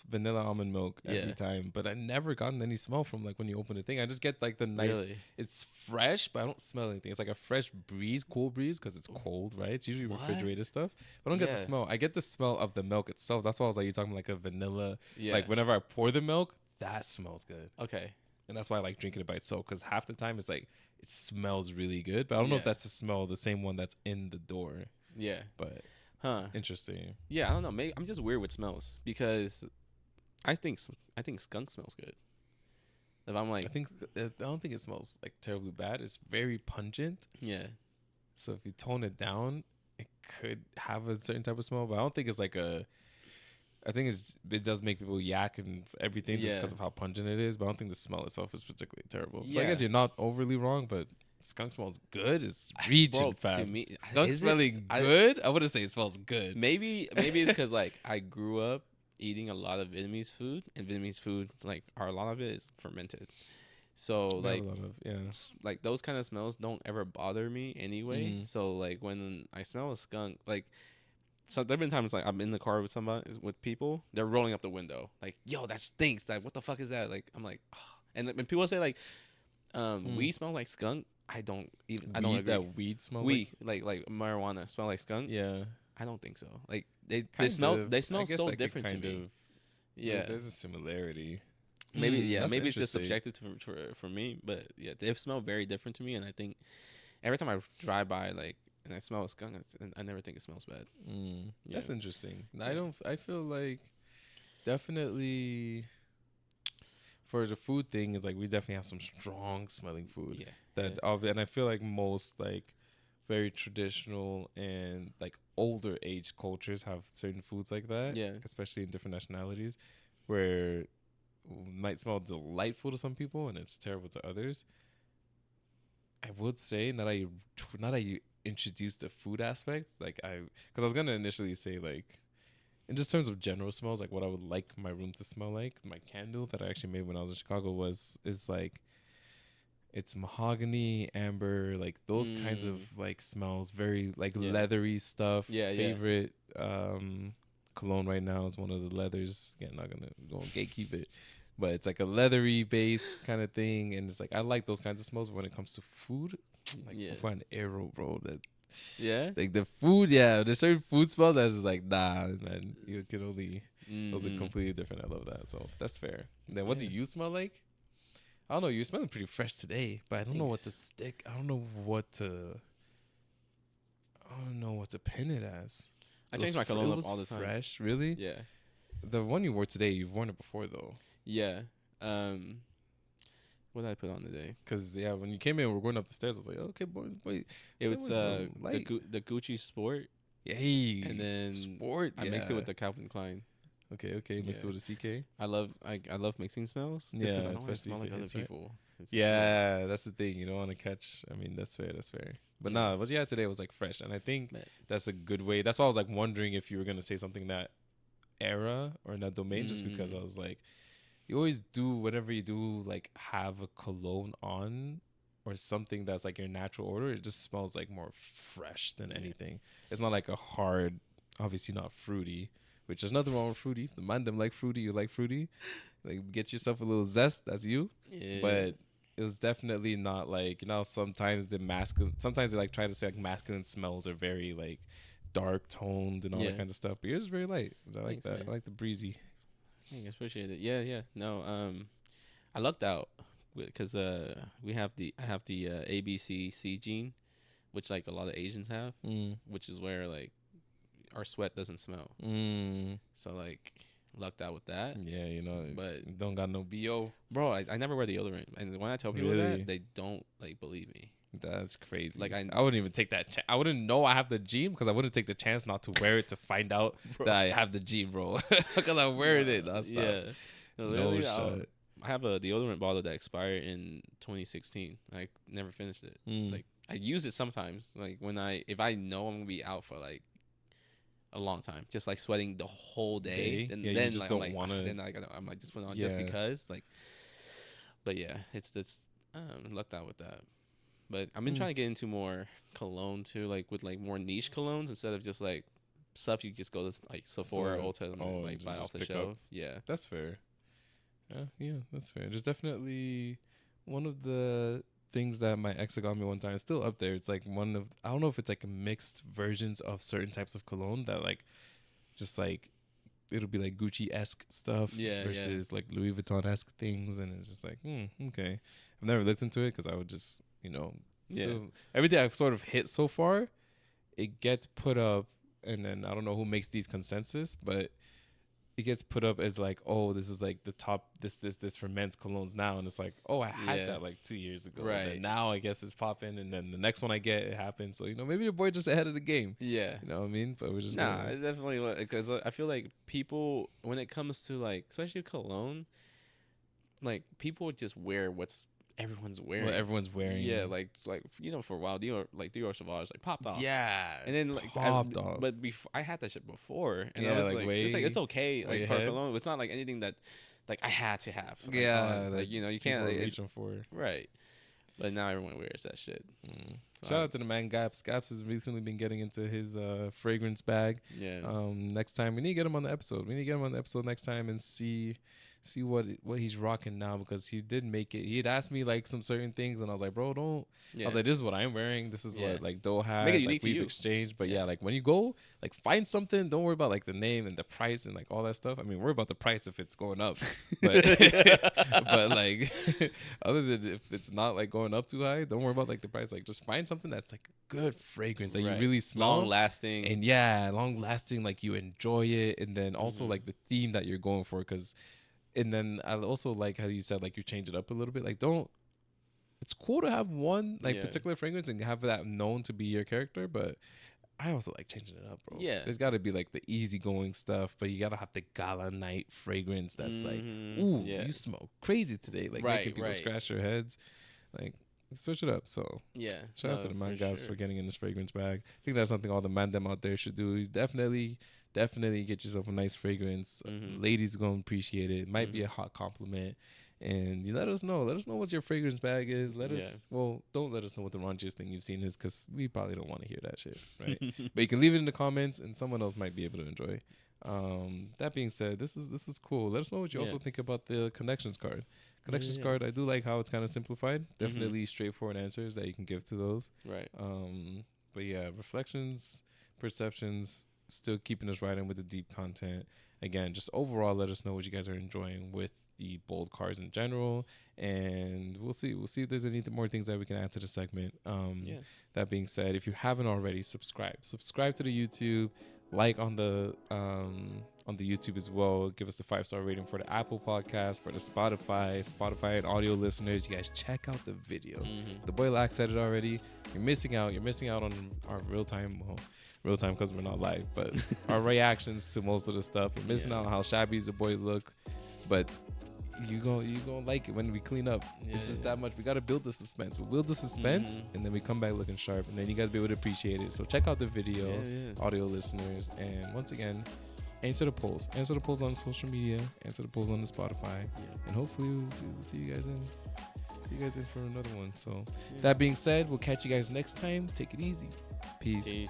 vanilla almond milk every Yeah. time, but I never gotten any smell from like when you open the thing. I just get like the nice. Really? It's fresh, but I don't smell anything. It's like a fresh breeze, cool breeze, because it's cold, right? It's usually What? refrigerated stuff. But I don't get the Yeah. smell. I get the smell of the milk itself. That's why I was like, you're talking like a vanilla. Yeah. Like whenever I pour the milk, that smells good. Okay. And that's why I like drinking it by itself, because half the time it's like it smells really good, but I don't know if Yeah. that's the smell, the same one that's in the door. Yeah. But Huh. interesting. Yeah, I don't know. Maybe I'm just weird with smells because I think skunk smells good. If I'm like, I don't think it smells like terribly bad. It's very pungent, yeah, so if you tone it down, it could have a certain type of smell. But I don't think it's like a. I think it does make people yak and everything just Yeah. because of how pungent it is. But I don't think the smell itself is particularly terrible. So I Yeah. guess you're not overly wrong, but skunk smells good. It's reaching, bro, fam. to me, Skunk is it? smelling good? I wouldn't say it smells good. Maybe it's because like I grew up eating a lot of Vietnamese food, and Vietnamese food like a lot of it is fermented. So We have like a lot of, yeah. like those kind of smells don't ever bother me anyway. Mhm. So like when I smell a skunk, like so there've been times like I'm in the car with somebody with people, they're rolling up the window like, "Yo, that stinks! Like, what the fuck is that?" Like, I'm like, oh. And when people say like, weed smell like skunk, I don't agree. That weed smells Weed like marijuana smell like skunk. Yeah. I don't think so. Like they Kind smell of. they I smell guess so I could different to kind me. of- Yeah, There's a similarity. maybe yeah That's maybe it's just interesting. subjective for me, but yeah they smell very different to me, and I think every time I drive by like and I smell a skunk, I never think it smells bad. That's Yeah. interesting. Yeah. I feel like definitely for the food thing is like we definitely have some strong smelling food Yeah, that and I feel like most like very traditional and like older age cultures have certain foods like that. Yeah. Especially in different nationalities where might smell delightful to some people and it's terrible to others. I would say now that you introduced the food aspect, like because I was gonna initially say like, in just terms of general smells, like what I would like my room to smell like, my candle that I actually made when I was in Chicago is like, it's mahogany, amber, like those kinds of like smells, very like Yeah. leathery stuff. Yeah, yeah. Favorite cologne right now is one of the leathers. Again, not gonna go and gatekeep it. But it's like a leathery base kind of thing, and it's like I like those kinds of smells. But when it comes to food, like Yeah. for an arrow, bro, that Yeah. like the food, yeah, there's certain food smells that's just like nah, man. You can only those are Mhm. completely different. I love that, so that's fair. And then what do Yeah. you smell like? I don't know. You're smelling pretty fresh today, but I don't know what to Thanks. stick. I don't know what to. I don't know what to pin it as. I It change was my cologne it up was all the time. Fresh, really? Yeah. The one you wore today, you've worn it before though. Yeah. What did I put on today? Cause yeah, when you came in, we were going up the stairs. I was like, okay, boy, wait. It was someone smell light. the Gucci Sport, Yay. and then sport. I mixed it yeah. with the Calvin Klein. Okay. Mixed it Yeah. with a CK. I love mixing smells. Just 'cause Yeah, I don't want to especially smell if like it other hits, right? people. It's- Yeah, that's the thing. You don't want to catch. I mean, that's fair. But Yeah. nah, what you had today was like fresh, and I think But- that's a good way. That's why I was like wondering if you were gonna say something that era or in that domain, just because I was like, you always do whatever you do, like have a cologne on or something that's like your natural odor. It just smells like more fresh than anything. It's not like a hard, obviously not fruity. Which there's nothing wrong with fruity. If the man them like fruity, you like fruity. Like get yourself a little zest. That's you. Yeah. But it was definitely not like, you know, sometimes they like try to say like masculine smells are very like dark toned and all Yeah. that kind of stuff. But yours is very light. I like Thanks, that. man. I like the breezy. I appreciate it. Yeah. No, I lucked out because I have the ABCC gene, which like a lot of Asians have, which is where like our sweat doesn't smell. So like lucked out with that. Yeah, you know, But don't got no BO. bro, I never wear deodorant, and when I tell people Really? that, they don't like believe me. That's crazy. Like, I wouldn't even take that chance. I wouldn't know I have the gene because I wouldn't take the chance not to wear it to find out that I have the gene, bro. Because I'm wearing it nonstop. Yeah. No, No literally, shot. I have a deodorant bottle that expired in 2016. I never finished it. Like I use it sometimes, like if I know I'm gonna be out for like a long time, just like sweating the whole day, Day? and Yeah, you then just like, don't I'm like, wanna- then like I'm like just put it on just Yeah. because like But yeah, it's lucked out with that. But I've been trying to get into more cologne too, like with like more niche colognes instead of just like stuff you just go to like Sephora or Ulta and like buy off the shelf. Yeah, That's fair. Yeah, that's fair. There's definitely one of the things that my ex got me one time. It's still up there. It's like one of, I don't know if it's like mixed versions of certain types of cologne that like just like it'll be like Gucci-esque stuff versus like Louis Vuitton-esque things, and it's just like okay. I've never looked into it because I would just still everything I've sort of hit so far, it gets put up, and then I don't know who makes these consensus, but it gets put up as like, oh, this is like the top this for men's colognes now, and it's like, oh, I had that like 2 years ago, right? And now I guess it's popping, and then the next one I get, it happens. So maybe your boy just ahead of the game. Yeah, you know what I mean. But we're just it's definitely, because I feel like people, when it comes to like especially cologne, like people just wear what's everyone's wearing. What everyone's wearing. Yeah, like for a while, Dior Sauvage like popped off. Yeah, and then like popped off. But before I had that shit before, and yeah, I was like, it's okay like for cologne. It's not like anything that like I had to have. Like, you can't like, reaching for it. Right. But now everyone wears that shit. So shout out to the man Gaps. Gaps has recently been getting into his fragrance bag. Yeah. Next time we need to get him on the episode. We need to get him on the episode next time and see what he's rocking now, because he did make it. He had asked me like some certain things, and I was like, bro, don't. I was like, this is what I'm wearing. This is what like Doe had. Make it unique like, to you. Exchanged, but yeah, like when you go, like find something. Don't worry about like the name and the price and like all that stuff. I mean, worry about the price if it's going up, but but like other than if it's not like going up too high, don't worry about like the price. Like just find something that's like good fragrance that you really smell, long lasting, and long lasting. Like you enjoy it, and then also like the theme that you're going for, because. And then I also like how you said like you change it up a little bit. Like it's cool to have one like particular fragrance and have that known to be your character, but I also like changing it up, bro. Yeah, there's got to be like the easygoing stuff, but you gotta have the gala night fragrance that's like, ooh, you smell crazy today, like making people scratch their heads, like switch it up. So shout out to the man guys for getting in this fragrance bag. I think that's something all the man them out there should do. Definitely get yourself a nice fragrance. Ladies are gonna appreciate it. It might be a hot compliment. And you let us know. Let us know what your fragrance bag is. Let us. Well, don't let us know what the raunchiest thing you've seen is, because we probably don't want to hear that shit, right? But you can leave it in the comments, and someone else might be able to enjoy. That being said, this is cool. Let us know what you also think about the connections card. Connections card, I do like how it's kind of simplified. Definitely straightforward answers that you can give to those. Right. But yeah, reflections, perceptions, still keeping us right in with the deep content. Again, just overall, let us know what you guys are enjoying with the bold cards in general, and we'll see if there's any more things that we can add to the segment. That being said, if you haven't already, subscribe to the YouTube, like on the YouTube as well. Give us the 5-star rating for the Apple podcast, for the Spotify and audio listeners. You guys check out the video. The boy Lax said it already. You're missing out on our real time because we're not live, but our reactions to most of the stuff. You're missing out on how shabby the boy look, but you gonna like it when we clean up. It's just that much. We gotta build the suspense. We'll build the suspense, and then we come back looking sharp, and then you guys be able to appreciate it. So check out the video, audio listeners, and once again, answer the polls. Answer the polls on social media. Answer the polls on the Spotify, and hopefully we'll see you guys in. See you guys in for another one. So that being said, we'll catch you guys next time. Take it easy. Peace.